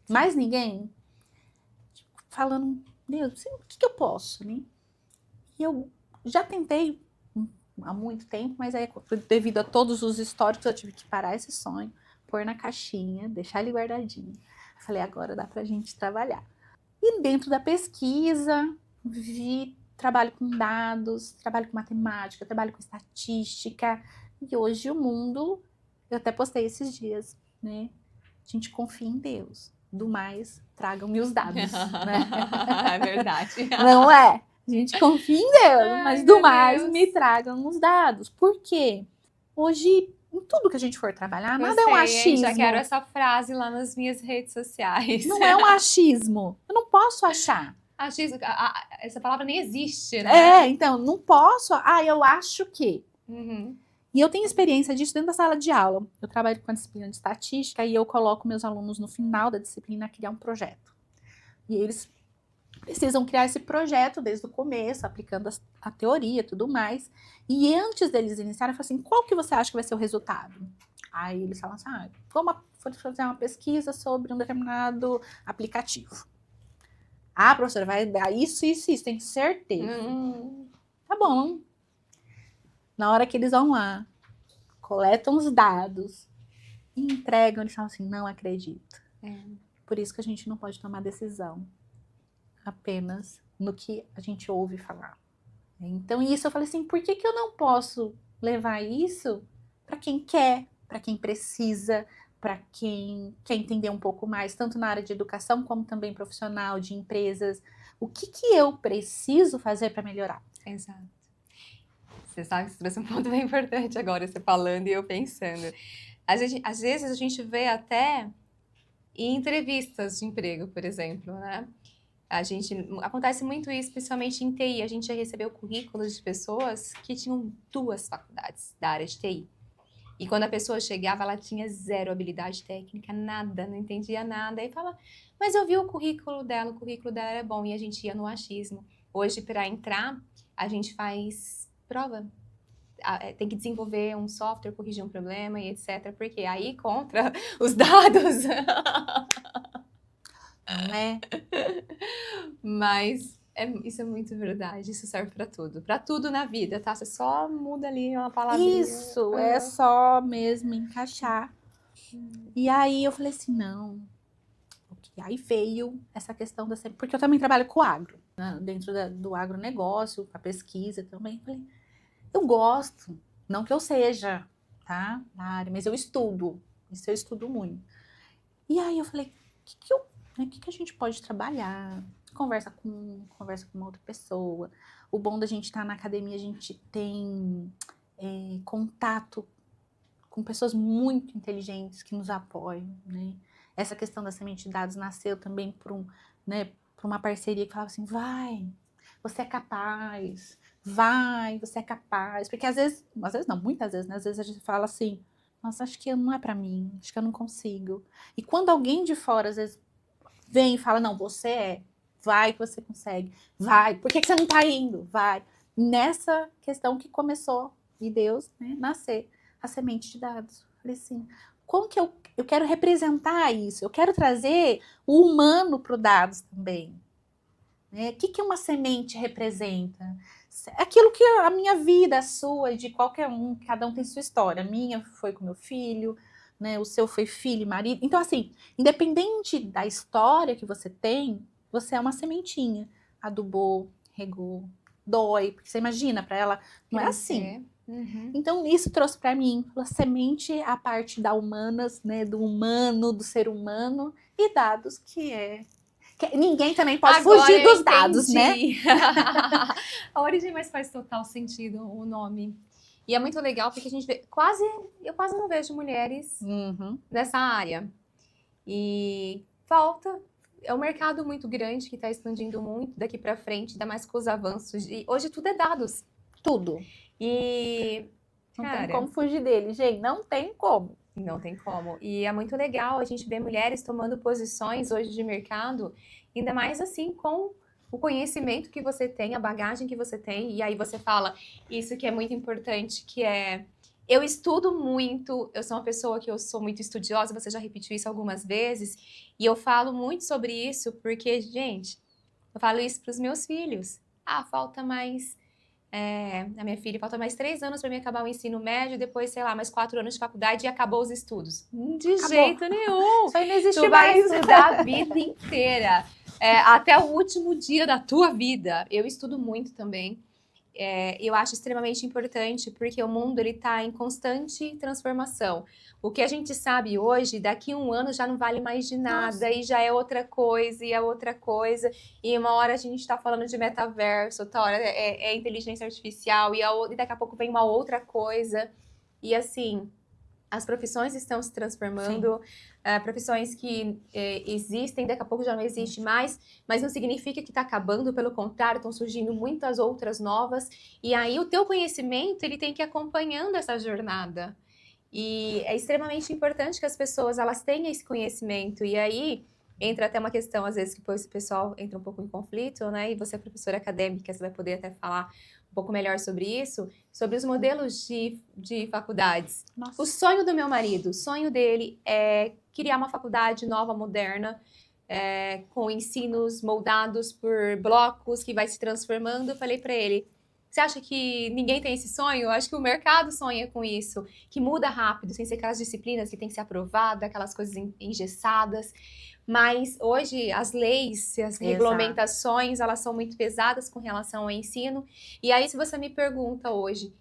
Mais ninguém, falando, Deus, o que eu posso, né? E eu já tentei há muito tempo, mas aí, devido a todos os históricos, eu tive que parar esse sonho, pôr na caixinha, deixar ele guardadinho. Falei, agora dá pra gente trabalhar. E dentro da pesquisa, trabalho com dados, trabalho com matemática, trabalho com estatística. E hoje o mundo, eu até postei esses dias, né? A gente confia em Deus. Do mais, tragam-me os dados, né? É verdade. Não é? A gente confia em Deus, Ai, mas do meu mais Deus. me tragam os dados. Por quê? Hoje, em tudo que a gente for trabalhar, nada é um Gostei, hein? Já quero achismo. essa frase lá nas minhas redes sociais. Não é um achismo. Eu não posso achar. Essa palavra nem existe, né? Então, não posso. Eu acho que. Uhum. E eu tenho experiência disso dentro da sala de aula. Eu trabalho com a disciplina de estatística e eu coloco meus alunos no final da disciplina a criar um projeto. E eles precisam criar esse projeto desde o começo, aplicando a teoria e tudo mais. E antes deles iniciarem, eu falo assim, qual que você acha que vai ser o resultado? Aí eles falam assim, vamos fazer uma pesquisa sobre um determinado aplicativo. Professora, vai dar isso, tenho certeza. Tá bom. Na hora que eles vão lá, coletam os dados e entregam, eles falam assim, não acredito. Por isso que a gente não pode tomar decisão apenas no que a gente ouve falar. Então, isso eu falei assim, por que eu não posso levar isso para quem quer, para quem precisa, para quem quer entender um pouco mais, tanto na área de educação como também profissional, de empresas. O que eu preciso fazer para melhorar? Exato. Você sabe que você trouxe um ponto bem importante agora, você falando e eu pensando. Às vezes a gente vê até em entrevistas de emprego, por exemplo, né? Acontece muito isso, principalmente em TI. A gente já recebeu currículos de pessoas que tinham 2 faculdades da área de TI. E quando a pessoa chegava, ela tinha zero habilidade técnica, nada, não entendia nada. Aí fala, mas eu vi o currículo dela era bom e a gente ia no achismo. Hoje, para entrar, a gente faz prova. Tem que desenvolver um software, corrigir um problema e etc. Porque aí contra os dados. Não é? Mas isso é muito verdade, isso serve pra tudo na vida, tá? Você só muda ali uma palavrinha. Isso, é só mesmo encaixar. E aí eu falei assim, não. Aí veio essa questão da... Porque eu também trabalho com agro, né? Dentro do agronegócio, com a pesquisa também. Falei, eu gosto, não que eu seja, tá? Na área, mas eu estudo. Isso eu estudo muito. E aí eu falei, o que a gente pode trabalhar? Conversa com uma outra pessoa. O bom da gente estar na academia, a gente tem contato com pessoas muito inteligentes que nos apoiam, né? Essa questão da semente de dados nasceu também por uma parceria que falava assim, vai, você é capaz, vai, você é capaz. Porque às vezes não, muitas vezes, né? Às vezes a gente fala assim, nossa, acho que não é pra mim, acho que eu não consigo. E quando alguém de fora, às vezes, vem e fala, não, vai que você consegue, vai, por que você não tá indo? Vai. Nessa questão que começou, de Deus, né, nascer a semente de dados. Falei assim, como que eu quero representar isso? Eu quero trazer o humano para o dados também. Né? O que uma semente representa? Aquilo que a minha vida, a sua, de qualquer um, cada um tem sua história. A minha foi com meu filho, né? O seu foi filho e marido. Então, assim, independente da história que você tem, você é uma sementinha. Adubou, regou, dói. Porque você imagina, para ela, não é assim. Uhum. Então, isso trouxe para mim a semente, a parte da humanas, né, do humano, do ser humano, e dados que ninguém também pode fugir dos dados, né? A origem, mas faz total sentido o nome. E é muito legal porque a gente vê, eu quase não vejo mulheres nessa área. E falta. É um mercado muito grande que está expandindo muito daqui para frente, ainda mais com os avanços. Hoje tudo é dados. Tudo. E não tem como fugir dele, gente. Não tem como. Não tem como. E é muito legal a gente ver mulheres tomando posições hoje de mercado, ainda mais assim com o conhecimento que você tem, a bagagem que você tem. E aí você fala isso que é muito importante, que é... Eu estudo muito, eu sou uma pessoa que eu sou muito estudiosa, você já repetiu isso algumas vezes, e eu falo muito sobre isso porque, gente, eu falo isso para os meus filhos. Falta mais... a minha filha, falta mais 3 anos para mim acabar o ensino médio, depois, sei lá, mais 4 anos de faculdade e acabou os estudos. De jeito nenhum! Isso aí não existe tu mais. vai estudar a vida inteira, até o último dia da tua vida. Eu estudo muito também. Eu acho extremamente importante porque o mundo ele está em constante transformação. O que a gente sabe hoje, daqui a 1 ano já não vale mais de nada. Nossa. E já é outra coisa, e é outra coisa. E uma hora a gente está falando de metaverso, outra hora é inteligência artificial, e daqui a pouco vem uma outra coisa. E assim, as profissões estão se transformando, profissões que existem, daqui a pouco já não existe mais, mas não significa que está acabando, pelo contrário, estão surgindo muitas outras novas, e aí o teu conhecimento, ele tem que ir acompanhando essa jornada. E é extremamente importante que as pessoas, elas tenham esse conhecimento, e aí entra até uma questão, às vezes, que o pessoal entra um pouco em conflito, né, e você é professora acadêmica, você vai poder até falar um pouco melhor sobre isso, sobre os modelos de faculdades. Nossa. O sonho do meu marido, o sonho dele é criar uma faculdade nova, moderna, com ensinos moldados por blocos, que vai se transformando. Eu falei para ele, você acha que ninguém tem esse sonho? Eu acho que o mercado sonha com isso, que muda rápido, sem ser aquelas disciplinas que tem que ser aprovada, aquelas coisas engessadas. Mas hoje as leis, as regulamentações, elas são muito pesadas com relação ao ensino. E aí, se você me pergunta hoje,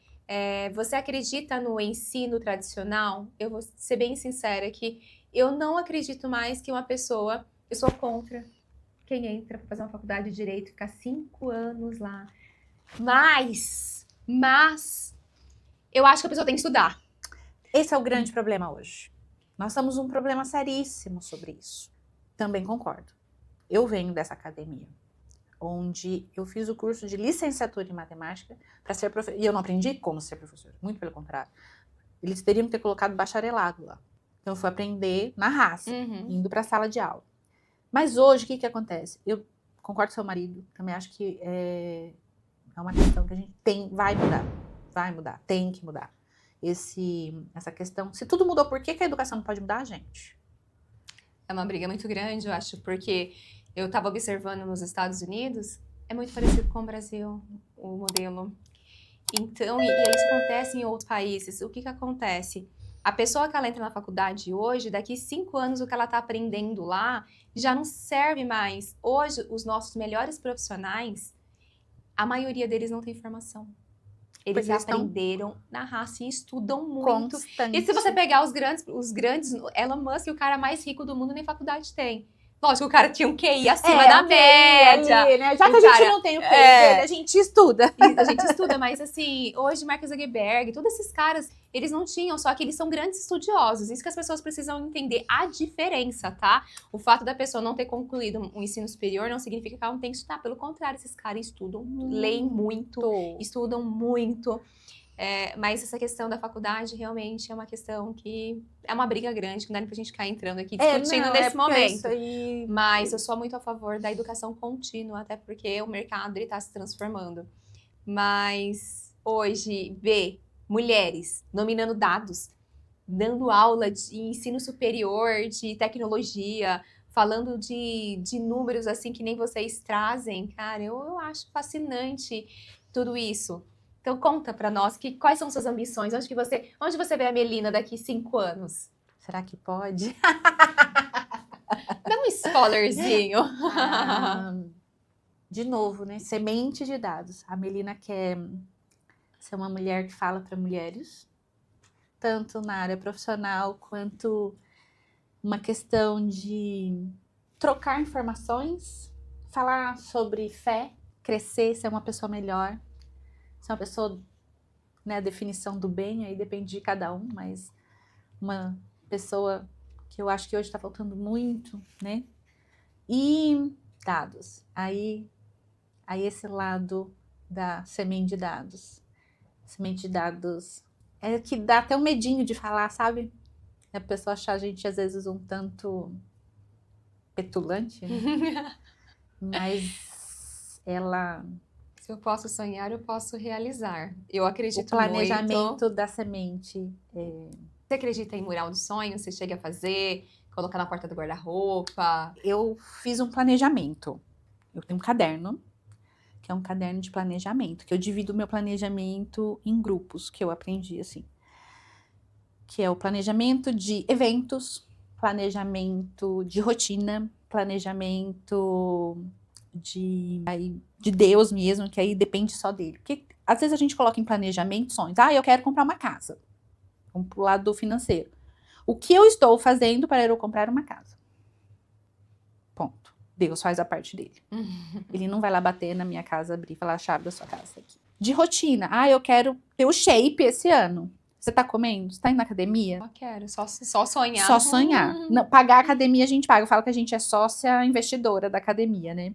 você acredita no ensino tradicional? Eu vou ser bem sincera que eu não acredito mais que uma pessoa... Eu sou contra quem entra para fazer uma faculdade de Direito, ficar 5 anos lá. Mas eu acho que a pessoa tem que estudar. Esse é o grande problema hoje. Nós temos um problema seríssimo sobre isso. Também concordo. Eu venho dessa academia, onde eu fiz o curso de licenciatura em matemática para ser professora. E eu não aprendi como ser professora, muito pelo contrário. Eles teriam que ter colocado bacharelado lá. Então, eu fui aprender na raça, indo para a sala de aula. Mas hoje, o que acontece? Eu concordo com seu marido, também acho que é uma questão que a gente vai mudar, tem que mudar. Essa questão, se tudo mudou, por que a educação não pode mudar, gente? É uma briga muito grande, eu acho, porque eu estava observando nos Estados Unidos, é muito parecido com o Brasil, o modelo. Então, e isso acontece em outros países. O que acontece? A pessoa que ela entra na faculdade hoje, daqui 5 anos, o que ela está aprendendo lá já não serve mais. Hoje, os nossos melhores profissionais, a maioria deles não tem formação. Eles aprenderam na raça e estudam muito. Constante. E se você pegar os grandes, Elon Musk, o cara mais rico do mundo, nem faculdade tem. Lógico, o cara tinha um QI acima da média. Ali, né? Já que a gente não tem o QI dele, a gente estuda. A gente estuda, mas assim, hoje Mark Zuckerberg, todos esses caras, eles não tinham, só que eles são grandes estudiosos. Isso que as pessoas precisam entender, a diferença, tá? O fato da pessoa não ter concluído um ensino superior não significa que ela não tem que estudar. Pelo contrário, esses caras estudam, leem muito, estudam muito. Mas essa questão da faculdade realmente é uma questão que é uma briga grande, que não dá pra gente ficar entrando aqui discutindo nesse momento. Mas eu sou muito a favor da educação contínua, até porque o mercado está se transformando. Mas hoje, ver mulheres dominando dados, dando aula de ensino superior, de tecnologia, falando de números assim que nem vocês trazem, cara, eu acho fascinante tudo isso. Então conta pra nós quais são suas ambições, onde você vê a Melina daqui 5 anos? Será que pode? Dá um spoilerzinho. De novo, né? Semente de dados. A Melina quer ser uma mulher que fala para mulheres, tanto na área profissional quanto uma questão de trocar informações, falar sobre fé, crescer, ser uma pessoa melhor. Se é uma pessoa, né, a definição do bem, aí depende de cada um, mas uma pessoa que eu acho que hoje está faltando muito, né? E dados. Aí esse lado da semente de dados. Semente de dados é que dá até um medinho de falar, sabe? A pessoa achar a gente, às vezes, um tanto petulante, né? Mas ela... Se eu posso sonhar, eu posso realizar. Eu acredito muito. O planejamento da semente. Você acredita em mural de sonhos? Você chega a fazer? Colocar na porta do guarda-roupa? Eu fiz um planejamento. Eu tenho um caderno, que é um caderno de planejamento, que eu divido o meu planejamento em grupos, que eu aprendi assim. Que é o planejamento de eventos, planejamento de rotina, planejamento de Deus mesmo, que aí depende só dele. Porque às vezes a gente coloca em planejamento sonhos. Eu quero comprar uma casa. Vamos pro lado do financeiro. O que eu estou fazendo para eu comprar uma casa? Ponto. Deus faz a parte dele. Ele não vai lá bater na minha casa, abrir e falar a chave da sua casa aqui. De rotina. Eu quero ter o shape esse ano. Você tá comendo? Você tá indo na academia? Só quero, só sonhar. Só sonhar. Não, pagar a academia a gente paga. Eu falo que a gente é sócia investidora da academia, né?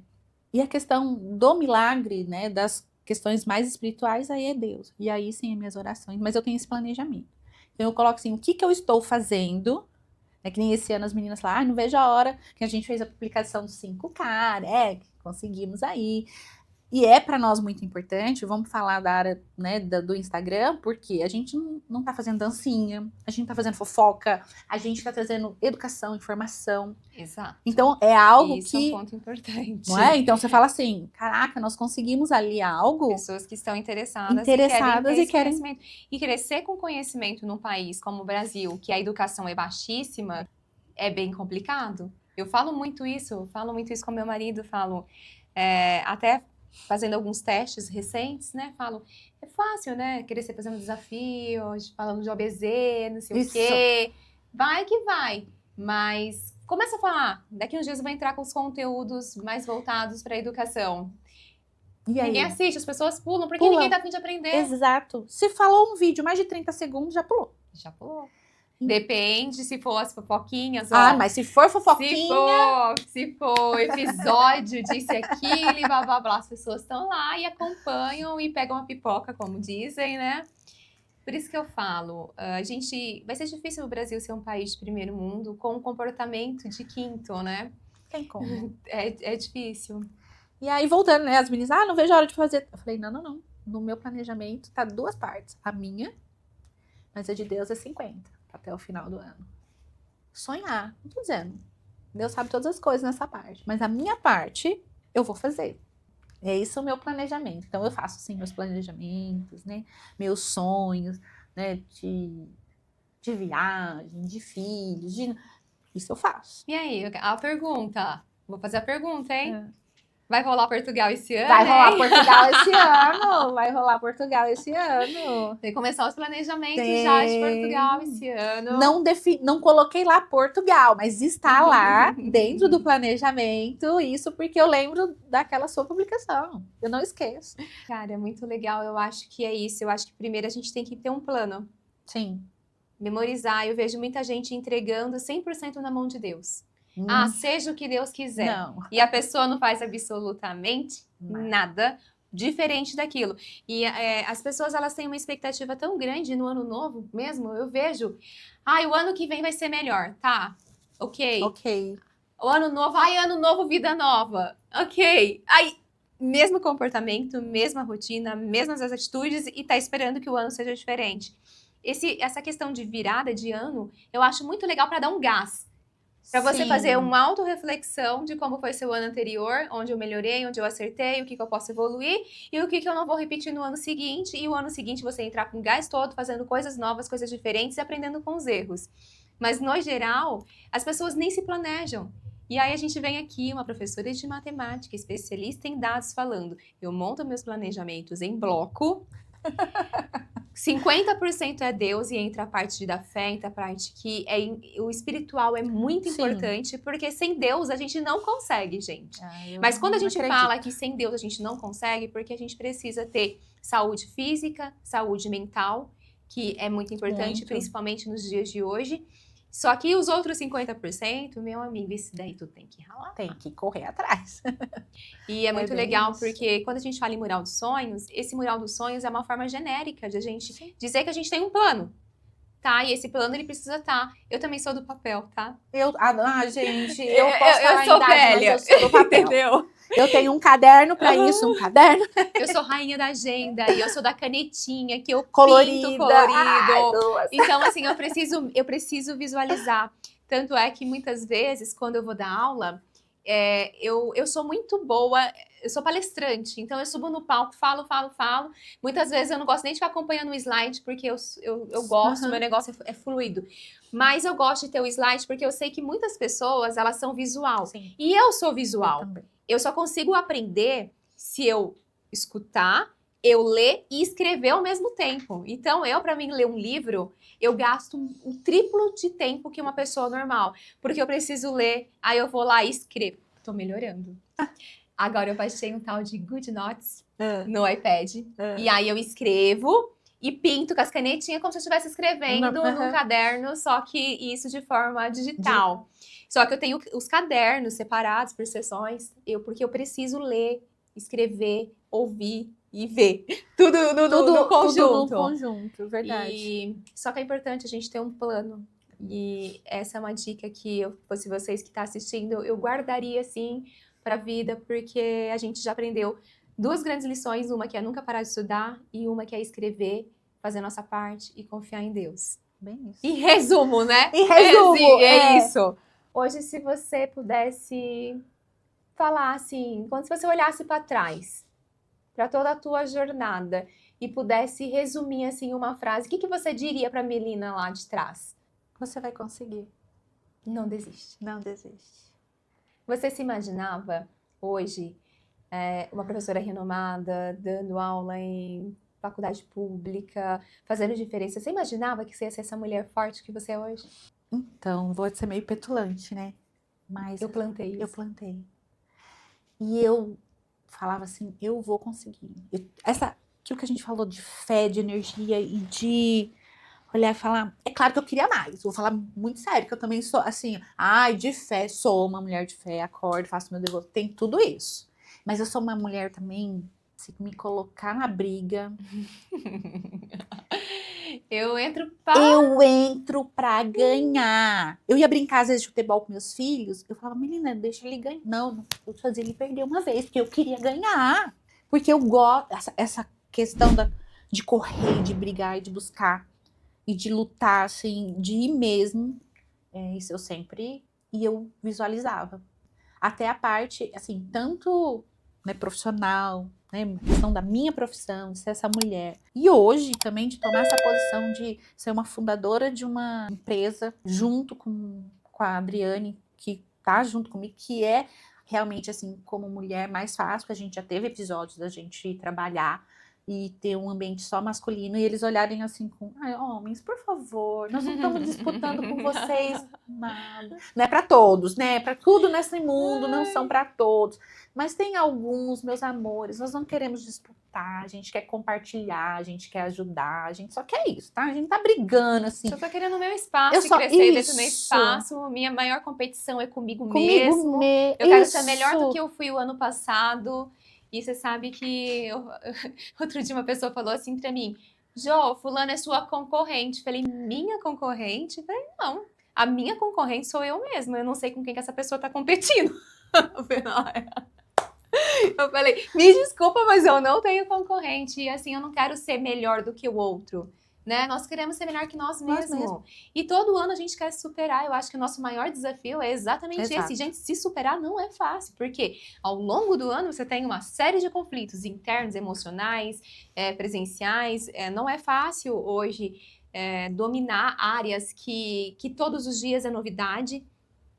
E a questão do milagre, né, das questões mais espirituais, aí é Deus. E aí sim, as minhas orações. Mas eu tenho esse planejamento. Então eu coloco assim, o que eu estou fazendo? É que nem esse ano as meninas falaram, não vejo a hora que a gente fez a publicação dos 5K, que conseguimos aí. E é para nós muito importante, vamos falar da área, né, do Instagram, porque a gente não tá fazendo dancinha, a gente tá fazendo fofoca, a gente tá trazendo educação, informação. Exato. Então é algo Isso que... é um ponto importante. Não é? Então você fala assim, caraca, nós conseguimos ali algo... Pessoas que estão interessadas e querem conhecimento. E crescer com conhecimento num país como o Brasil, que a educação é baixíssima, é bem complicado. Eu falo muito isso com meu marido, até fazendo alguns testes recentes, né? Falo, é fácil, né? Crescer fazendo desafios, falando de OBZ, não sei o quê. Vai que vai. Mas começa a falar, daqui uns dias eu vou entrar com os conteúdos mais voltados para a educação. E aí? Ninguém assiste, as pessoas pulam, porque ninguém tá a fim de aprender. Exato. Se falou um vídeo mais de 30 segundos, já pulou. Já pulou. Depende se for as fofoquinhas. Mas se for fofoquinha... Se for episódio disso e aquilo e blá, blá, blá. As pessoas estão lá e acompanham e pegam a pipoca, como dizem, né? Por isso que eu falo, a gente vai ser difícil o Brasil ser um país de primeiro mundo com um comportamento de quinto, né? Tem como. É difícil. E aí, voltando, né? As meninas, não vejo a hora de fazer. Eu falei, não. No meu planejamento tá 2 partes. A minha, mas a de Deus é 50, até o final do ano. Sonhar, não tô dizendo. Deus sabe todas as coisas nessa parte. Mas a minha parte, eu vou fazer. É isso o meu planejamento. Então, eu faço, sim, meus planejamentos, né? Meus sonhos, né? De viagem, de filhos, Isso eu faço. E aí, a pergunta? Vou fazer a pergunta, hein? É. Vai rolar Portugal esse ano? Vai rolar hein? Portugal esse ano. Vai rolar Portugal esse ano. Tem que começar os planejamentos Tem. já de Portugal esse ano. Não coloquei lá Portugal, mas está lá dentro do planejamento. Isso porque eu lembro daquela sua publicação. Eu não esqueço. Cara, é muito legal. Eu acho que é isso. Eu acho que primeiro a gente tem que ter um plano. Sim. Memorizar. Eu vejo muita gente entregando 100% na mão de Deus. Seja o que Deus quiser. Não. E a pessoa não faz absolutamente nada diferente daquilo. E as pessoas, elas têm uma expectativa tão grande no ano novo mesmo. Eu vejo, o ano que vem vai ser melhor. Tá, ok. O ano novo, ano novo, vida nova. Ok. Aí, mesmo comportamento, mesma rotina, mesmas atitudes e tá esperando que o ano seja diferente. Essa questão de virada de ano, eu acho muito legal para dar um gás. Para você fazer uma autorreflexão de como foi seu ano anterior, onde eu melhorei, onde eu acertei, o que eu posso evoluir e o que eu não vou repetir no ano seguinte. E o ano seguinte você entrar com o gás todo, fazendo coisas novas, coisas diferentes e aprendendo com os erros. Mas, no geral, as pessoas nem se planejam. E aí a gente vem aqui, uma professora de matemática, especialista em dados, falando, eu monto meus planejamentos em bloco, 50% é Deus e entra a parte da fé, entra a parte que o espiritual é muito importante, porque sem Deus a gente não consegue, gente. Mas quando a gente fala que sem Deus a gente não consegue, porque a gente precisa ter saúde física, saúde mental, que é muito importante, principalmente nos dias de hoje. Só que os outros 50%, meu amigo, esse daí tu tem que ralar. Tem que correr atrás. E é muito legal, porque quando a gente fala em mural dos sonhos, esse mural dos sonhos é uma forma genérica de a gente dizer que a gente tem um plano, tá? E esse plano, ele precisa estar. Eu também sou do papel, tá? Gente, eu posso falar sou em idade, velha, mas eu sou do papel. Entendeu? Eu tenho um caderno pra isso, um caderno. Eu sou rainha da agenda e eu sou da canetinha, que eu pinto colorido. Então, assim, eu preciso visualizar. Tanto é que muitas vezes, quando eu vou dar aula, eu sou muito boa, eu sou palestrante, então eu subo no palco, falo. Muitas vezes eu não gosto nem de ficar acompanhando o slide, porque eu gosto, meu negócio é fluido. Mas eu gosto de ter o slide, porque eu sei que muitas pessoas, elas são visual. Sim. E eu sou visual. Eu também. Eu só consigo aprender se eu escutar, eu ler e escrever ao mesmo tempo. Então, para mim, ler um livro, eu gasto um triplo de tempo que uma pessoa normal. Porque eu preciso ler, aí eu vou lá e escrevo. Tô melhorando. Agora eu baixei um tal de GoodNotes no iPad. E aí eu escrevo e pinto com as canetinhas como se eu estivesse escrevendo num caderno, só que isso de forma digital. Só que eu tenho os cadernos separados por sessões, porque eu preciso ler, escrever, ouvir e ver. Tudo no conjunto. Tudo no conjunto, verdade. Só que é importante a gente ter um plano. E essa é uma dica que, se vocês que estão assistindo, eu guardaria, assim, para a vida, porque a gente já aprendeu 2 grandes lições, uma que é nunca parar de estudar e uma que é escrever, fazer a nossa parte e confiar em Deus. Bem isso. Em resumo, né? Em resumo, é isso. Hoje, se você pudesse falar assim, quando você olhasse para trás, para toda a tua jornada e pudesse resumir assim uma frase, o que você diria para a Melina lá de trás? Você vai conseguir. Não desiste. Não desiste. Você se imaginava hoje uma professora renomada, dando aula em faculdade pública, fazendo diferença? Você imaginava que você ia ser essa mulher forte que você é hoje? Então, vou ser meio petulante, né? Mas eu plantei isso. Eu plantei. E eu falava assim, eu vou conseguir. Aquilo que a gente falou de fé, de energia e de olhar e falar, é claro que eu queria mais. Vou falar muito sério, que eu também sou assim, de fé, sou uma mulher de fé, acordo, faço meu devoto, tem tudo isso. Mas eu sou uma mulher também, se me colocar na briga... Eu entro Eu entro pra ganhar. Eu ia brincar às vezes de futebol com meus filhos. Eu falava, menina, deixa ele ganhar. Não, eu fazia ele perder uma vez, porque eu queria ganhar. Porque eu gosto, essa questão de correr, de brigar e de buscar. E de lutar, assim, de ir mesmo. Isso eu sempre... E eu visualizava. Até a parte, assim, tanto né, profissional, né, questão da minha profissão, de ser essa mulher. E hoje também de tomar essa posição de ser uma fundadora de uma empresa junto com a Adriane, que tá junto comigo, que é realmente, assim, como mulher mais fácil, que a gente já teve episódios da gente trabalhar e ter um ambiente só masculino, e eles olharem assim com, ai, homens, por favor, nós não estamos disputando com vocês nada. Não é para todos, né? Para tudo nesse mundo, não são para todos. Mas tem alguns, meus amores, nós não queremos disputar, a gente quer compartilhar, a gente quer ajudar, a gente só quer isso, tá? A gente tá brigando, assim. Eu tô querendo o meu espaço Eu e só- crescer dentro do meu isso. espaço. Minha maior competição é comigo Comigo mesmo. mesmo. Eu quero ser melhor do que eu fui o ano passado. E você sabe que outro dia uma pessoa falou assim pra mim: Jô, fulano é sua concorrente. Falei, minha concorrente? Falei, não. A minha concorrente sou eu mesma. Eu não sei com quem que essa pessoa tá competindo. Eu falei, me desculpa, mas eu não tenho concorrente. E assim, eu não quero ser melhor do que o outro. Né? Nós queremos ser melhor que nós mesmos. E todo ano a gente quer se superar. Eu acho que o nosso maior desafio é exatamente esse. Gente, se superar não é fácil, porque ao longo do ano você tem uma série de conflitos internos, emocionais, presenciais. Não é fácil hoje dominar áreas que todos os dias é novidade.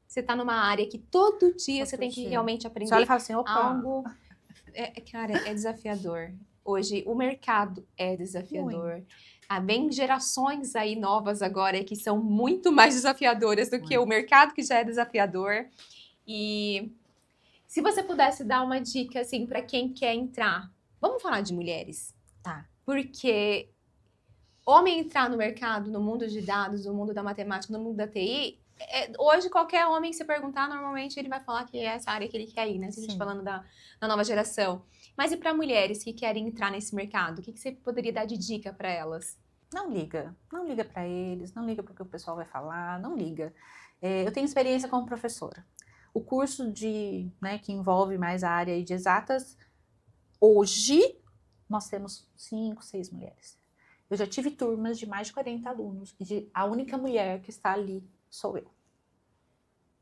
Você está numa área que todo dia você tem que realmente aprender Você olha e fala assim, opa. algo. Cara, é desafiador. Hoje o mercado é desafiador. Vem gerações aí novas agora que são muito mais desafiadoras do que o mercado que já é desafiador. E se você pudesse dar uma dica assim para quem quer entrar, vamos falar de mulheres, tá? Porque homem entrar no mercado, no mundo de dados, no mundo da matemática, no mundo da TI, hoje qualquer homem se perguntar, normalmente ele vai falar que é essa área que ele quer ir, né? Se a gente falando da nova geração. Mas e para mulheres que querem entrar nesse mercado, o que você poderia dar de dica para elas? Não liga para eles, não liga para o que o pessoal vai falar, não liga. Eu tenho experiência como professora. O curso que envolve mais a área de exatas, hoje nós temos 5, 6 mulheres. Eu já tive turmas de mais de 40 alunos e a única mulher que está ali sou eu.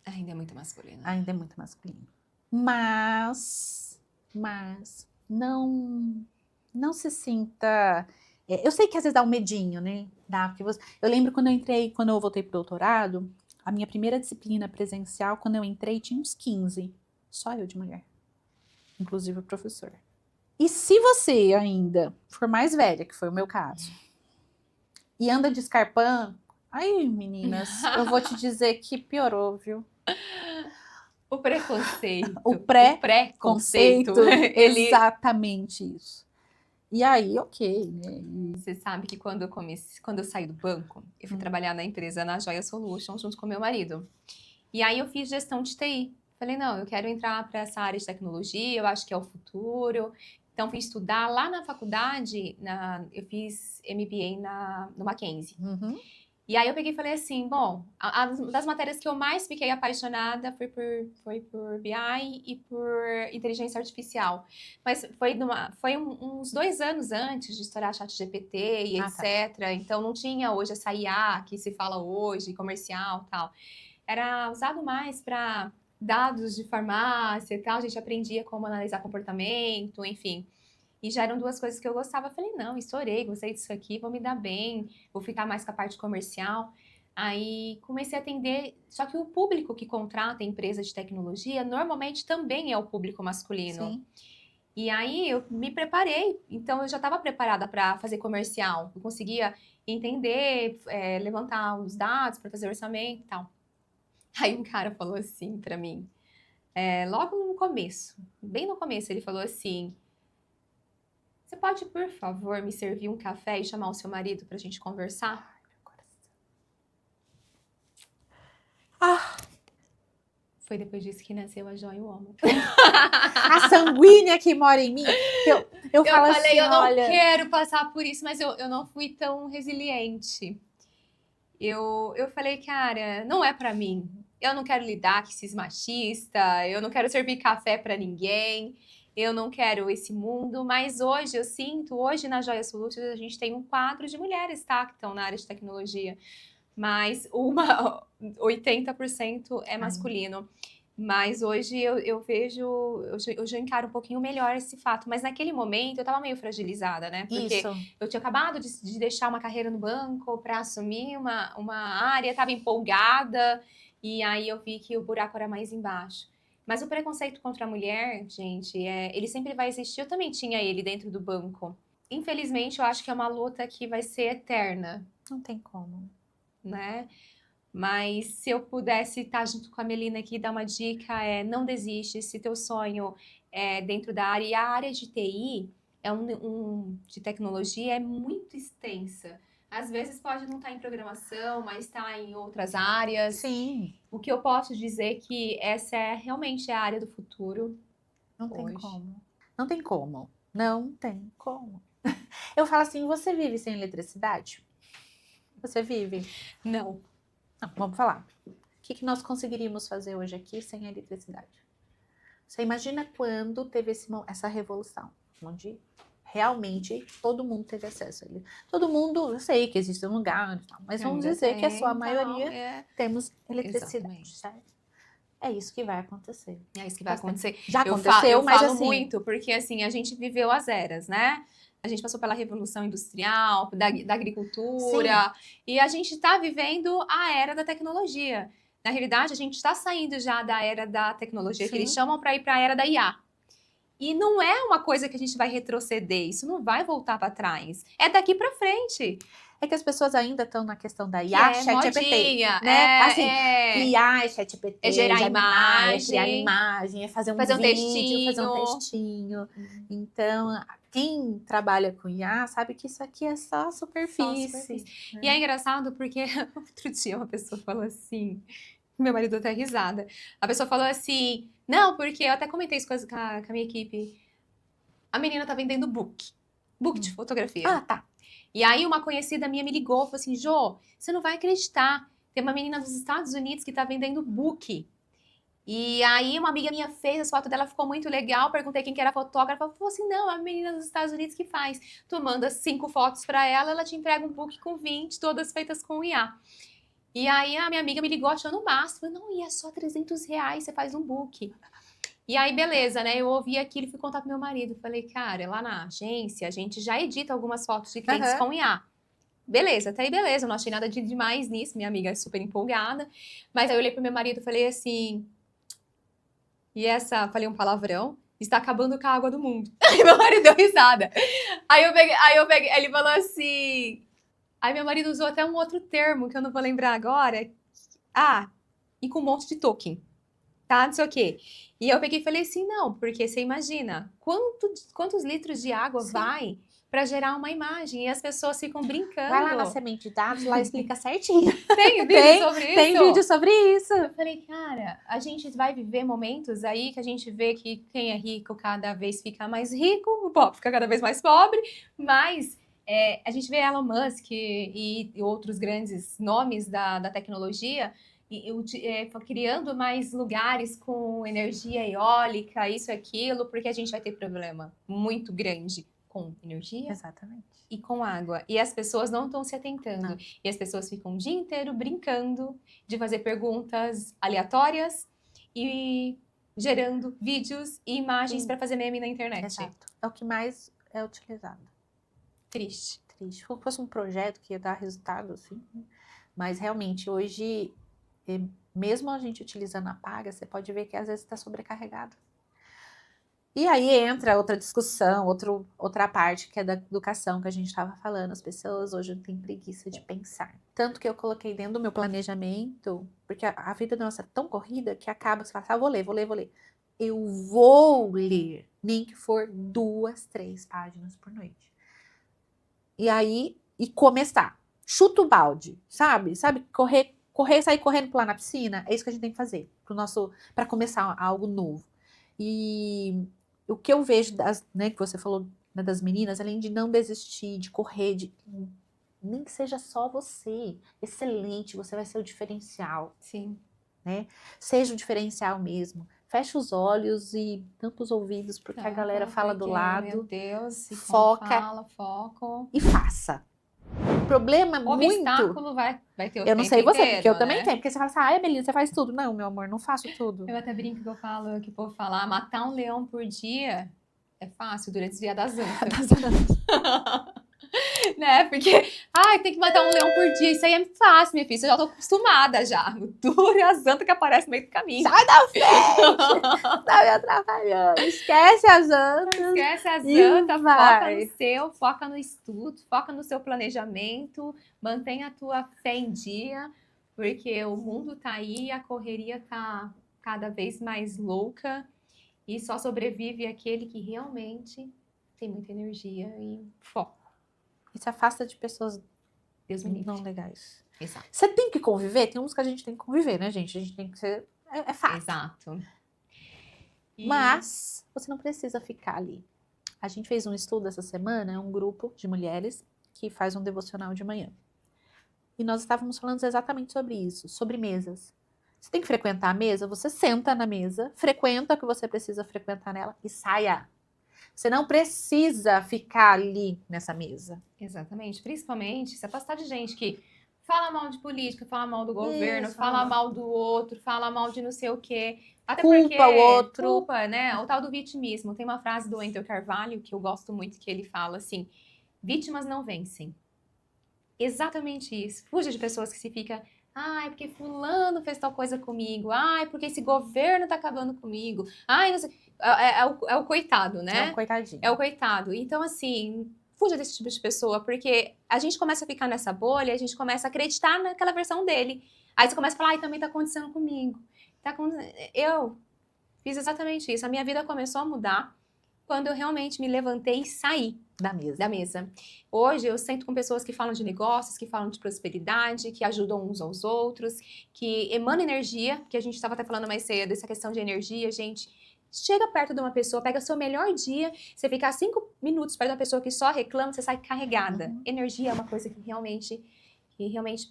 Ainda é muito masculino. Ainda é muito masculino. Mas não se sinta... Eu sei que às vezes dá um medinho, né? Eu lembro quando eu voltei pro doutorado, a minha primeira disciplina presencial, quando eu entrei, tinha uns 15. Só eu de mulher. Inclusive o professor. E se você ainda for mais velha, que foi o meu caso, e anda de escarpão, aí, meninas, eu vou te dizer que piorou, viu? O preconceito. O pré-conceito, ele... exatamente isso. E aí, ok, né? Você sabe que quando eu saí do banco, eu fui trabalhar na empresa, na Joia Solutions, junto com meu marido. E aí eu fiz gestão de TI. Falei, não, eu quero entrar para essa área de tecnologia, eu acho que é o futuro. Então, fui estudar lá na faculdade, eu fiz MBA no Mackenzie. Uhum. E aí eu peguei e falei assim, bom, das matérias que eu mais fiquei apaixonada foi por BI e por inteligência artificial. Mas foi uns 2 anos antes de estourar ChatGPT e etc. Tá. Então não tinha hoje essa IA que se fala hoje, comercial e tal. Era usado mais para dados de farmácia e tal, a gente aprendia como analisar comportamento, enfim. E já eram 2 coisas que eu gostava. Eu falei, não, estourei, gostei disso aqui, vou me dar bem, vou ficar mais com a parte comercial. Aí comecei a atender, só que o público que contrata empresa de tecnologia normalmente também é o público masculino. Sim. E aí eu me preparei, então eu já estava preparada para fazer comercial. Eu conseguia entender, levantar os dados para fazer orçamento e tal. Aí um cara falou assim para mim, logo no começo, bem no começo, ele falou assim: você pode, por favor, me servir um café e chamar o seu marido pra gente conversar? Ai, meu coração. Foi depois disso que nasceu a Jó e o Homo. A sanguínea que mora em mim. Eu falo falei, assim, eu não olha... quero passar por isso, mas eu não fui tão resiliente. Eu falei, cara, não é pra mim. Eu não quero lidar com esses machistas, eu não quero servir café pra ninguém, eu não quero esse mundo. Mas hoje eu sinto, hoje na Joia Solutions a gente tem um quadro de mulheres, tá? Que estão na área de tecnologia. Mas 80% é masculino. Mas hoje eu vejo, eu já encaro um pouquinho melhor esse fato. Mas naquele momento eu tava meio fragilizada, né? Porque Isso. eu tinha acabado de deixar uma carreira no banco para assumir uma área, tava empolgada, e aí eu vi que o buraco era mais embaixo. Mas o preconceito contra a mulher, gente, ele sempre vai existir. Eu também tinha ele dentro do banco. Infelizmente, eu acho que é uma luta que vai ser eterna, Não tem como. né? Mas se eu pudesse estar junto com a Melina aqui, dar uma dica, não desiste, se teu sonho é dentro da área, e a área de TI, de tecnologia, é muito extensa. Às vezes pode não estar em programação, mas está em outras áreas. Sim. O que eu posso dizer é que essa é realmente a área do futuro. Não tem Hoje. como. Não tem como. Não tem como. Eu falo assim, você vive sem eletricidade? Você vive? Não. Não, vamos falar. O que nós conseguiríamos fazer hoje aqui sem a eletricidade? Você imagina quando teve essa revolução, onde realmente todo mundo teve acesso a ele. Todo mundo, eu sei que existem lugares, mas vamos Ainda dizer que a sua tem, maioria temos eletricidade, Exatamente. certo? É isso que vai acontecer. É isso que vai acontecer. Já Eu aconteceu, mas falo assim... muito, porque assim, a gente viveu as eras, né? A gente passou pela Revolução Industrial, da agricultura, e a gente está vivendo a era da tecnologia. Na realidade, a gente está saindo já da era da tecnologia, que eles chamam para ir para a era da IA. E não é uma coisa que a gente vai retroceder, isso não vai voltar para trás. É daqui para frente. É que as pessoas ainda estão na questão da Que IA, é ChatGPT, modinha, né? Assim, IA, ChatGPT, é gerar Gemini, é criar imagem, imagem, é fazer um fazer um vídeo, fazer um textinho. textinho. Então, quem trabalha com IA sabe que isso aqui é só superfície. Né? E é engraçado porque outro dia uma pessoa falou assim, meu marido até risada. A pessoa falou assim, não, porque eu até comentei isso com a minha equipe. A menina tá vendendo book de fotografia. Ah, tá. E aí uma conhecida minha me ligou, falou assim, Jô, você não vai acreditar, tem uma menina dos Estados Unidos que tá vendendo book. E aí uma amiga minha fez, as fotos dela ficou muito legal, perguntei quem que era a fotógrafa, falou assim, não, a menina dos Estados Unidos que faz. Tu manda 5 fotos para ela, ela te entrega um book com 20, todas feitas com IA. E aí a minha amiga me ligou achando o máximo, falei, não, e é só R$300, você faz um book. E aí, beleza, né? Eu ouvi aquilo e fui contar pro meu marido. Falei, cara, lá na agência, a gente já edita algumas fotos de clientes com IA. Beleza, até aí beleza, eu não achei nada de demais nisso, minha amiga é super empolgada. Mas aí eu olhei pro meu marido e falei assim, falei um palavrão, está acabando com a água do mundo. Aí meu marido deu risada. Aí eu peguei, ele falou assim, aí meu marido usou até um outro termo, que eu não vou lembrar agora. E com um monte de token. Tá, não sei o quê. E eu peguei e falei assim, não, porque você imagina, quantos litros de água vai para gerar uma imagem? E as pessoas ficam brincando. Vai lá na semente de dados, lá explica certinho. Tem vídeo sobre isso? Tem vídeo sobre isso. Eu falei, cara, a gente vai viver momentos aí que a gente vê que quem é rico cada vez fica mais rico, o pobre fica cada vez mais pobre, mas a gente vê Elon Musk e outros grandes nomes da tecnologia criando mais lugares com energia eólica, isso e aquilo, porque a gente vai ter problema muito grande com energia. Exatamente. E com água. E as pessoas não estão se atentando. Não. E as pessoas ficam o dia inteiro brincando de fazer perguntas aleatórias e gerando vídeos e imagens para fazer meme na internet. Exato. É o que mais é utilizado. Triste. Se fosse um projeto que ia dar resultado, assim. Mas realmente, hoje, mesmo a gente utilizando a paga, você pode ver que às vezes está sobrecarregado. E aí entra outra discussão, outra parte que é da educação que a gente estava falando. As pessoas hoje não têm preguiça de pensar. Tanto que eu coloquei dentro do meu planejamento, porque a vida nossa é tão corrida que acaba, você fala, vou ler. Eu vou ler, nem que for 2, 3 páginas por noite. E aí, começar. Chuta o balde, sabe? Sabe, sair correndo pular na piscina? É isso que a gente tem que fazer. para começar algo novo. E o que eu vejo né, que você falou, né, das meninas, além de não desistir, de correr, nem que seja só você, excelente, você vai ser o diferencial. Sim. Né? Seja o diferencial mesmo. Fecha os olhos e tampa os ouvidos, porque a galera fala do lado. Meu Deus, foca, foco. E faça. O problema O muito... obstáculo vai ter o Eu não sei tempo você, inteiro, porque eu também né? tenho. Porque você fala assim, ai, Melina, você faz tudo. Não, meu amor, não faço tudo. Eu até brinco que eu falo, que o povo fala, matar um leão por dia é fácil, durante o dia das antas. Né? Porque, tem que matar um leão por dia, isso aí é fácil, minha filha, eu já tô acostumada já. O duro é a anta que aparece no meio do caminho. Sai da frente! Tá me atrapalhando. Esquece as antas. Esquece as E antas, foca vai. no seu, foca no estudo, foca no seu planejamento, mantenha a tua fé em dia, porque o mundo tá aí, a correria tá cada vez mais louca e só sobrevive aquele que realmente tem muita energia e foco. E se afasta de pessoas Deus me livre. não legais. Exato. Você tem que conviver? Tem uns que a gente tem que conviver, né, gente? A gente tem que ser... É fato. Exato. Mas você não precisa ficar ali. A gente fez um estudo essa semana, é um grupo de mulheres que faz um devocional de manhã. E nós estávamos falando exatamente sobre isso, sobre mesas. Você tem que frequentar a mesa, você senta na mesa, frequenta o que você precisa frequentar nela e saia. Você não precisa ficar ali nessa mesa. Exatamente. Principalmente se afastar de gente que fala mal de política, fala mal do governo, Isso, fala mal do outro, fala mal de não sei o quê. Até Culpa porque, o outro. Culpa, né? O tal do vitimismo. Tem uma frase do Wendell Carvalho que eu gosto muito, que ele fala assim, vítimas não vencem. Exatamente isso. Fuja de pessoas que se fica, ai, porque fulano fez tal coisa comigo, ai, porque esse governo tá acabando comigo, ai, não sei. É o coitado, né? É um coitadinho. É o coitado. Então, assim, fuja desse tipo de pessoa, porque a gente começa a ficar nessa bolha, a gente começa a acreditar naquela versão dele. Aí você começa a falar, ai, também tá acontecendo comigo. Eu fiz exatamente isso. A minha vida começou a mudar quando eu realmente me levantei e saí da mesa. Hoje eu sento com pessoas que falam de negócios, que falam de prosperidade, que ajudam uns aos outros, que emanam energia, que a gente estava até falando mais cedo, essa questão de energia, gente. Chega perto de uma pessoa, pega seu melhor dia, você ficar 5 minutos perto da pessoa que só reclama, você sai carregada. Energia é uma coisa que realmente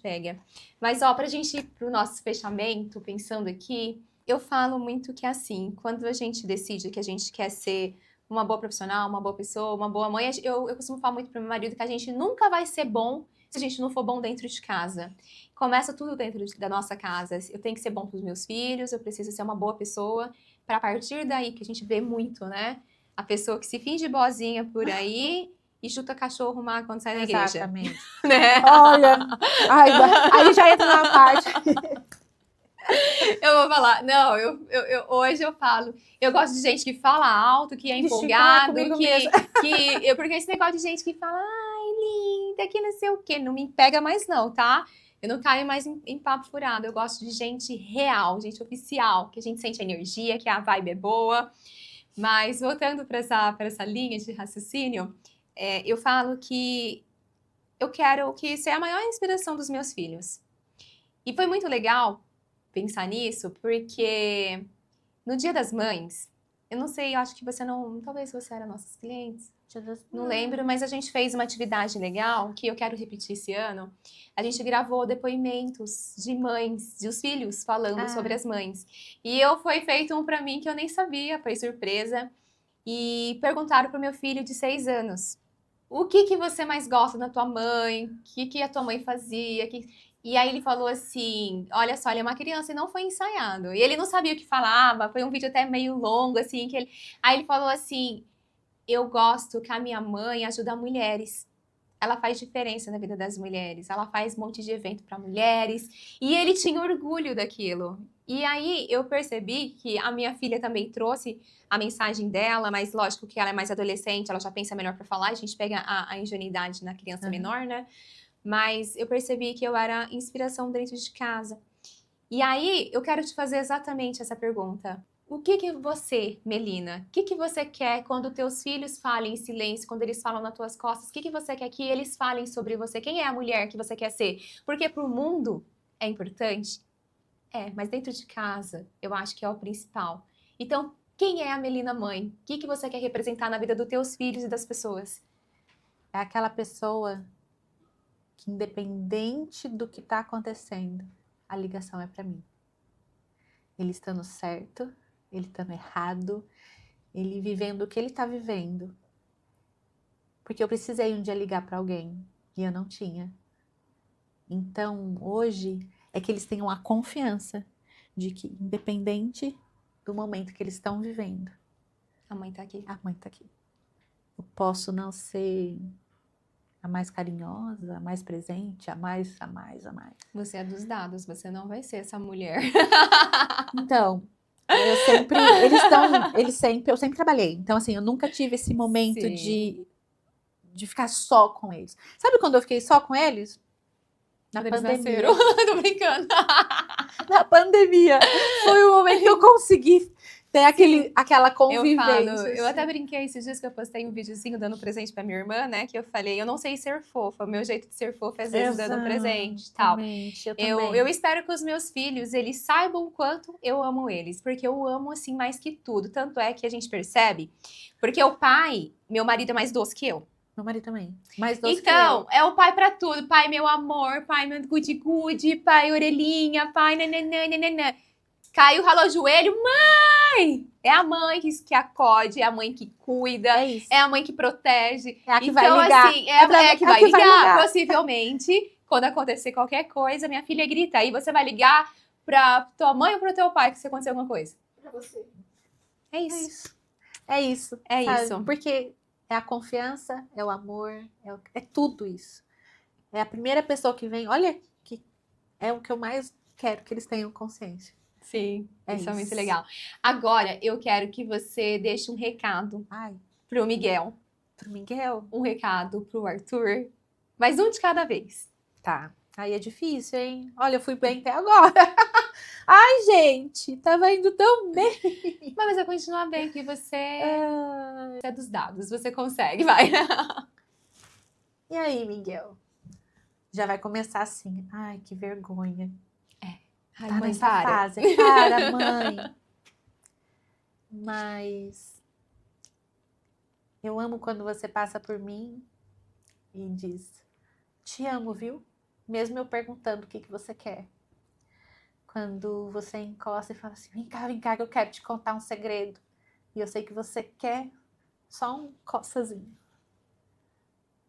pega. Mas, pra gente ir pro nosso fechamento, pensando aqui, eu falo muito que assim, quando a gente decide que a gente quer ser uma boa profissional, uma boa pessoa, uma boa mãe, eu costumo falar muito pro meu marido que a gente nunca vai ser bom se a gente não for bom dentro de casa. Começa tudo dentro da nossa casa. Eu tenho que ser bom pros meus filhos, eu preciso ser uma boa pessoa, para a partir daí, que a gente vê muito, né? A pessoa que se finge boazinha por aí e chuta cachorro má quando sai da igreja. Exatamente. Né? Olha, aí já entra na parte. Eu vou falar, não, hoje eu falo, eu gosto de gente que fala alto, que é empolgado, porque esse negócio de gente que fala, ai, linda, que não sei o quê, não me pega mais não, tá? Eu não caio mais em papo furado, eu gosto de gente real, gente oficial, que a gente sente energia, que a vibe é boa. Mas voltando para essa linha de raciocínio, eu falo que eu quero que isso é a maior inspiração dos meus filhos. E foi muito legal pensar nisso, porque no Dia das Mães, eu não sei, eu acho que você não, talvez você era nossos clientes, não lembro, mas a gente fez uma atividade legal, que eu quero repetir esse ano. A gente gravou depoimentos de mães, de os filhos falando sobre as mães. E foi feito um pra mim que eu nem sabia, foi surpresa. E perguntaram pro meu filho de 6 anos, o que você mais gosta da tua mãe? O que a tua mãe fazia? E aí ele falou assim, olha só, ele é uma criança e não foi ensaiado. E ele não sabia o que falava, foi um vídeo até meio longo, assim, Aí ele falou assim, eu gosto que a minha mãe ajuda mulheres. Ela faz diferença na vida das mulheres. Ela faz um monte de evento para mulheres. E ele tinha orgulho daquilo. E aí eu percebi que a minha filha também trouxe a mensagem dela, mas lógico que ela é mais adolescente, ela já pensa melhor para falar. A gente pega a ingenuidade na criança menor, né? Mas eu percebi que eu era inspiração dentro de casa. E aí eu quero te fazer exatamente essa pergunta. O que você, Melina, o que você quer quando teus filhos falem em silêncio, quando eles falam nas tuas costas? O que você quer que eles falem sobre você? Quem é a mulher que você quer ser? Porque para o mundo é importante? Mas dentro de casa, eu acho que é o principal. Então, quem é a Melina mãe? O que você quer representar na vida dos teus filhos e das pessoas? É aquela pessoa que, independente do que está acontecendo, a ligação é para mim. Ele estando certo, ele estando errado, ele vivendo o que ele está vivendo. Porque eu precisei um dia ligar para alguém e eu não tinha. Então, hoje, é que eles tenham a confiança de que, independente do momento que eles estão vivendo, A mãe tá aqui. a mãe tá aqui. Eu posso não ser a mais carinhosa, a mais presente, a mais. Você é dos dados, você não vai ser essa mulher. Então, eu sempre trabalhei. Então, assim, eu nunca tive esse momento Sim. de ficar só com eles. Sabe quando eu fiquei só com eles? Na Quando eles pandemia. nasceram. Tô brincando. Na pandemia. Foi o momento que eu consegui ter aquela convivência. Eu até assim. brinquei esses dias que eu postei um videozinho dando presente pra minha irmã, né? Que eu falei, eu não sei ser fofa. O meu jeito de ser fofa é às vezes dando presente e tal. Exatamente, eu Eu também. espero que os meus filhos, eles saibam o quanto eu amo eles. Porque eu amo, assim, mais que tudo. Tanto é que a gente percebe. Porque o pai, meu marido é mais doce que eu. Meu marido também. Mais doce que Então, eu. é o pai pra tudo. Pai, meu amor. Pai, meu gude-gude. Pai, orelhinha. Pai, nananana. Caiu, ralou o joelho. Mãe! É a mãe que acode, é a mãe que cuida, É isso. é a mãe que protege. É a que Então, vai ligar. assim, é a que É a vai que vai ligar. ligar. Possivelmente, quando acontecer qualquer coisa, minha filha grita. Aí você vai ligar pra tua mãe ou pro teu pai se acontecer alguma coisa? Pra você. É É isso. isso. É isso. É sabe? isso. Porque é a confiança, é o amor, é tudo isso. É a primeira pessoa que vem, olha, que é o que eu mais quero que eles tenham consciência. Sim, É isso é muito isso. legal. Agora, eu quero que você deixe um recado Ai, pro Miguel, pro Miguel? um recado pro Arthur, mas um de cada vez. Tá. Aí é difícil, hein? Olha, eu fui bem até agora. Ai, gente, tava indo tão bem. Mas você vai continuar bem, que você Ai. é dos dados, você consegue, vai. E aí, Miguel? Já vai começar assim. Ai, que vergonha. Ai, Tá mãe, nessa para. fase. Para, mãe. Mas eu amo quando você passa por mim e diz: te amo, viu? Mesmo eu perguntando o que você quer. Quando você encosta e fala assim: vem cá, que eu quero te contar um segredo. E eu sei que você quer só um coçazinho.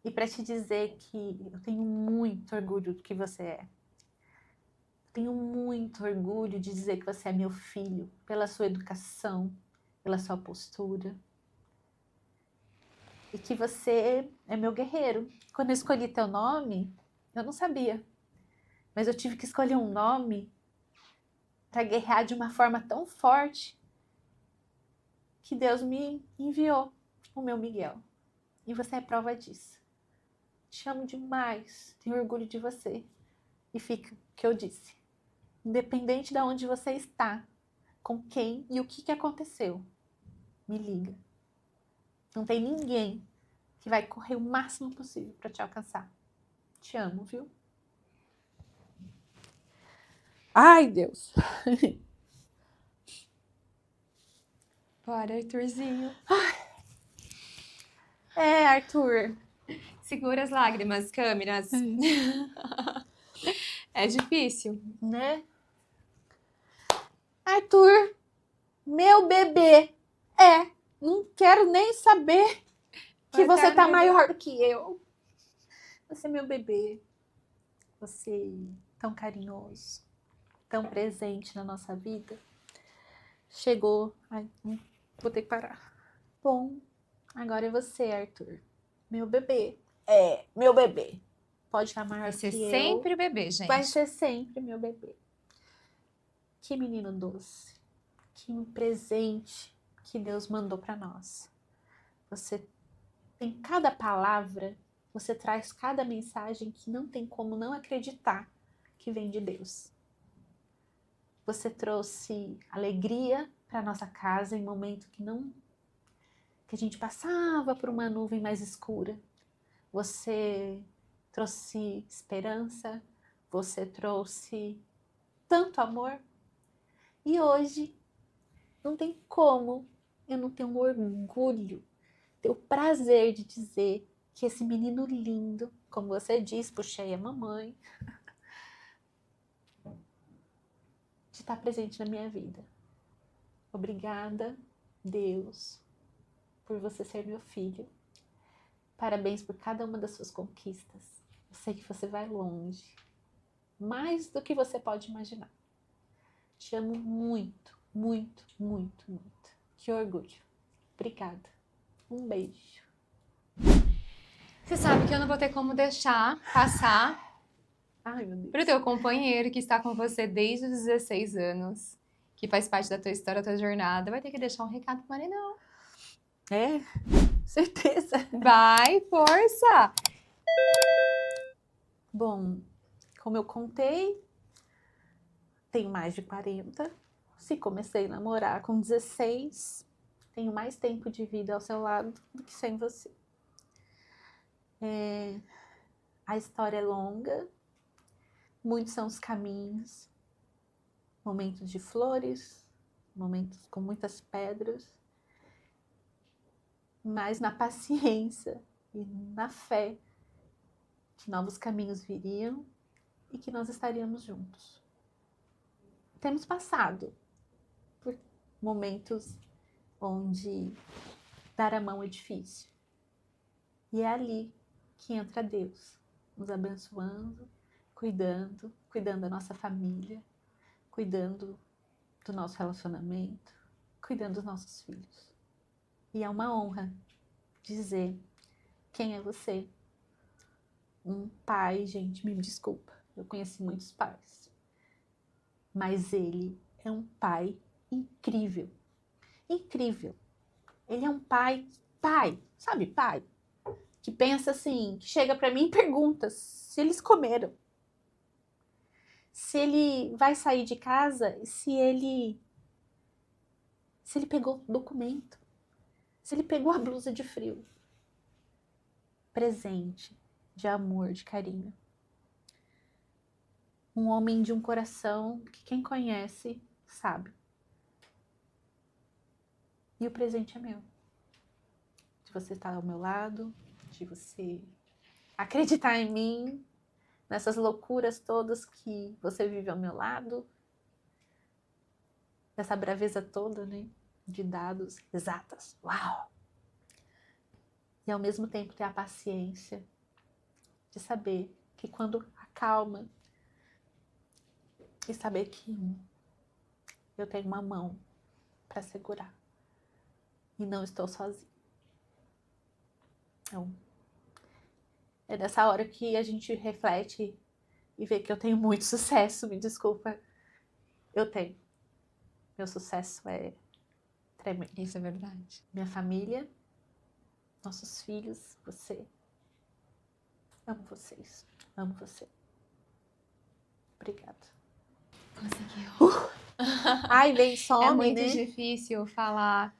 E para te dizer que eu tenho muito orgulho do que você é. Tenho muito orgulho de dizer que você é meu filho, pela sua educação, pela sua postura. E que você é meu guerreiro. Quando eu escolhi teu nome, eu não sabia. Mas eu tive que escolher um nome para guerrear de uma forma tão forte que Deus me enviou o meu Miguel. E você é prova disso. Te amo demais, tenho orgulho de você. E fica o que eu disse. Independente de onde você está, com quem e o que aconteceu, me liga. Não tem ninguém que vai correr o máximo possível para te alcançar. Te amo, viu? Ai, Deus. Bora, Arthurzinho. É, Arthur. Segura as lágrimas, câmeras. É difícil. Né? Arthur, meu bebê. É, não quero nem saber que Vai você estar tá no maior do que eu. Você é meu bebê. Você tão carinhoso, tão presente na nossa vida. Chegou. Ai, vou ter que parar. Bom, agora é você, Arthur. Meu bebê. É, meu bebê. Pode estar maior Vai ser que sempre eu. o bebê, gente. Vai ser sempre meu bebê. Que menino doce. Que um presente que Deus mandou para nós. Você tem cada palavra, você traz cada mensagem que não tem como não acreditar que vem de Deus. Você trouxe alegria para nossa casa em momento que a gente passava por uma nuvem mais escura. Você trouxe esperança, você trouxe tanto amor E hoje, não tem como eu não ter um orgulho, ter o prazer de dizer que esse menino lindo, como você disse, puxei a mamãe, de estar presente na minha vida. Obrigada, Deus, por você ser meu filho. Parabéns por cada uma das suas conquistas. Eu sei que você vai longe, mais do que você pode imaginar. Te amo muito, muito, muito, muito. Que orgulho. Obrigada. Um beijo. Você sabe que eu não vou ter como deixar passar Ai, meu Deus. pro teu companheiro que está com você desde os 16 anos, que faz parte da tua história, da tua jornada. Vai ter que deixar um recado pro Marinão. É, certeza. Vai, força! Bom, como eu contei, tenho mais de 40. Se comecei a namorar com 16, tenho mais tempo de vida ao seu lado do que sem você. A história é longa, muitos são os caminhos, momentos de flores, momentos com muitas pedras, mas na paciência e na fé que novos caminhos viriam e que nós estaríamos juntos. Temos passado por momentos onde dar a mão é difícil. E é ali que entra Deus, nos abençoando, cuidando da nossa família, cuidando do nosso relacionamento, cuidando dos nossos filhos. E é uma honra dizer quem é você. Um pai, gente, me desculpa, eu conheci muitos pais, mas ele é um pai incrível, incrível. Ele é um pai, sabe, pai, que pensa assim, que chega pra mim e pergunta se eles comeram, se ele vai sair de casa, se ele pegou documento, se ele pegou a blusa de frio. Presente de amor, de carinho. Um homem de um coração que quem conhece sabe. E o presente é meu. De você estar ao meu lado, de você acreditar em mim, nessas loucuras todas que você vive ao meu lado, dessa braveza toda, né? De dados exatas. Uau! E ao mesmo tempo ter a paciência de saber que quando acalma e saber que eu tenho uma mão para segurar e não estou sozinha. Então, é nessa hora que a gente reflete e vê que eu tenho muito sucesso, me desculpa. Eu tenho. Meu sucesso é tremendo. Isso é verdade. Minha família, nossos filhos, você. Amo vocês. Amo você. Obrigada. Conseguiu. Ai, vem some, É muito né? difícil falar.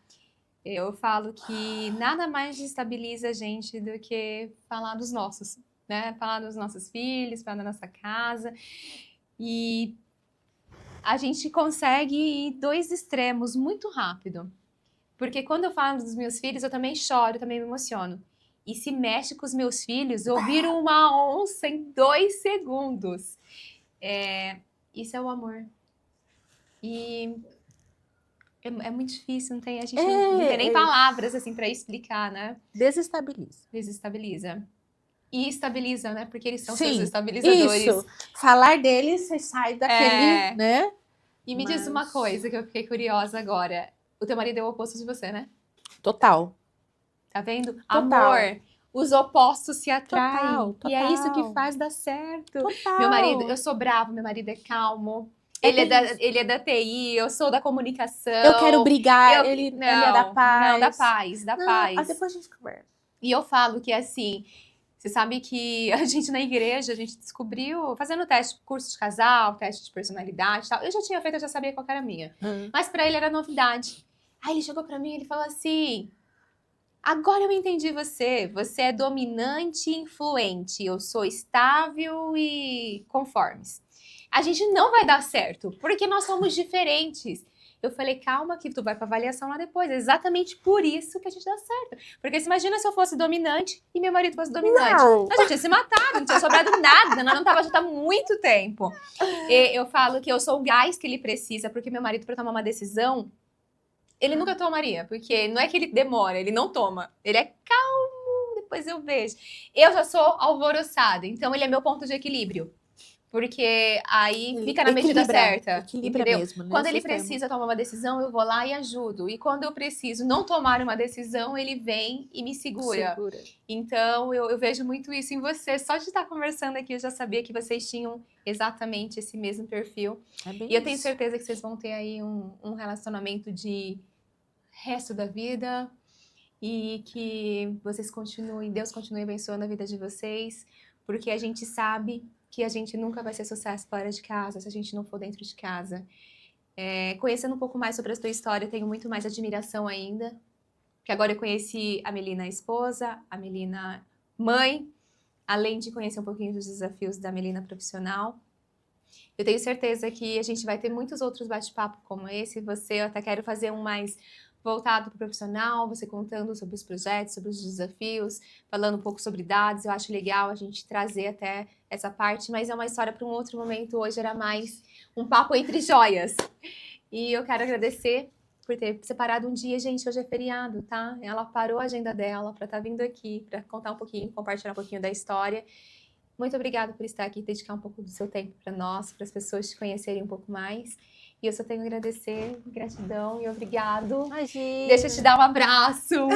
Eu falo que nada mais desestabiliza a gente do que falar dos nossos, né? Falar dos nossos filhos, falar da nossa casa. E a gente consegue ir dois extremos muito rápido. Porque quando eu falo dos meus filhos, eu também choro, eu também me emociono. E se mexe com os meus filhos, ouvir uma onça em 2 segundos. Isso é o amor. E é muito difícil, a gente não tem nem palavras assim para explicar, né? Desestabiliza. Desestabiliza. E estabiliza, né? Porque eles são Sim, seus estabilizadores. Isso. Falar deles, você sai daquele, né? E me diz uma coisa que eu fiquei curiosa agora. O teu marido é o oposto de você, né? Total. Tá vendo? Total. Amor, os opostos se atraem. Total. E é isso que faz dar certo. Total. Meu marido, eu sou bravo, meu marido é calmo. Ele é da TI, eu sou da comunicação. Eu quero brigar, ele é da paz. Não, da paz, da paz. Depois a gente conversa. E eu falo que assim, você sabe que a gente na igreja, a gente descobriu, fazendo teste, curso de casal, teste de personalidade e tal. Eu já tinha feito, eu já sabia qual era a minha. Mas pra ele era novidade. Aí ele chegou pra mim e ele falou assim: agora eu entendi você. Você é dominante e influente. Eu sou estável e conformes. a gente não vai dar certo, porque nós somos diferentes. Eu falei, calma que tu vai pra avaliação lá depois. É exatamente por isso que a gente dá certo. Porque se imagina se eu fosse dominante e meu marido fosse dominante. Não. Nós já tinha se matado, não tinha sobrado nada. Nós não tava junto há muito tempo. E eu falo que eu sou o gás que ele precisa, porque meu marido, pra tomar uma decisão, ele nunca tomaria. Porque não é que ele demora, ele não toma. Ele é calmo, depois eu vejo. Eu já sou alvoroçada, então ele é meu ponto de equilíbrio. Porque aí fica na medida certa. Equilibra entendeu? mesmo, né? Quando ele Sistema. precisa tomar uma decisão, eu vou lá e ajudo. E quando eu preciso não tomar uma decisão, ele vem e me segura. Então, eu vejo muito isso em você. Só de estar conversando aqui, eu já sabia que vocês tinham exatamente esse mesmo perfil. É bem E eu tenho isso. certeza que vocês vão ter aí um relacionamento de resto da vida. E que vocês continuem, Deus continue abençoando a vida de vocês. Porque a gente sabe que a gente nunca vai ser sucesso fora de casa, se a gente não for dentro de casa. Conhecendo um pouco mais sobre a sua história, eu tenho muito mais admiração ainda. Porque agora eu conheci a Melina esposa, a Melina mãe, além de conhecer um pouquinho dos desafios da Melina profissional. Eu tenho certeza que a gente vai ter muitos outros bate-papos como esse. Eu até quero fazer um mais voltado para o profissional, você contando sobre os projetos, sobre os desafios, falando um pouco sobre dados. Eu acho legal a gente trazer até essa parte, mas é uma história para um outro momento. Hoje era mais um papo entre joias. E eu quero agradecer por ter separado um dia. Gente, hoje é feriado, tá? Ela parou a agenda dela para estar vindo aqui, para contar um pouquinho, compartilhar um pouquinho da história. Muito obrigada por estar aqui, dedicar um pouco do seu tempo para nós, para as pessoas te conhecerem um pouco mais. E eu só tenho a agradecer, gratidão e obrigado. Imagina. Deixa eu te dar um abraço.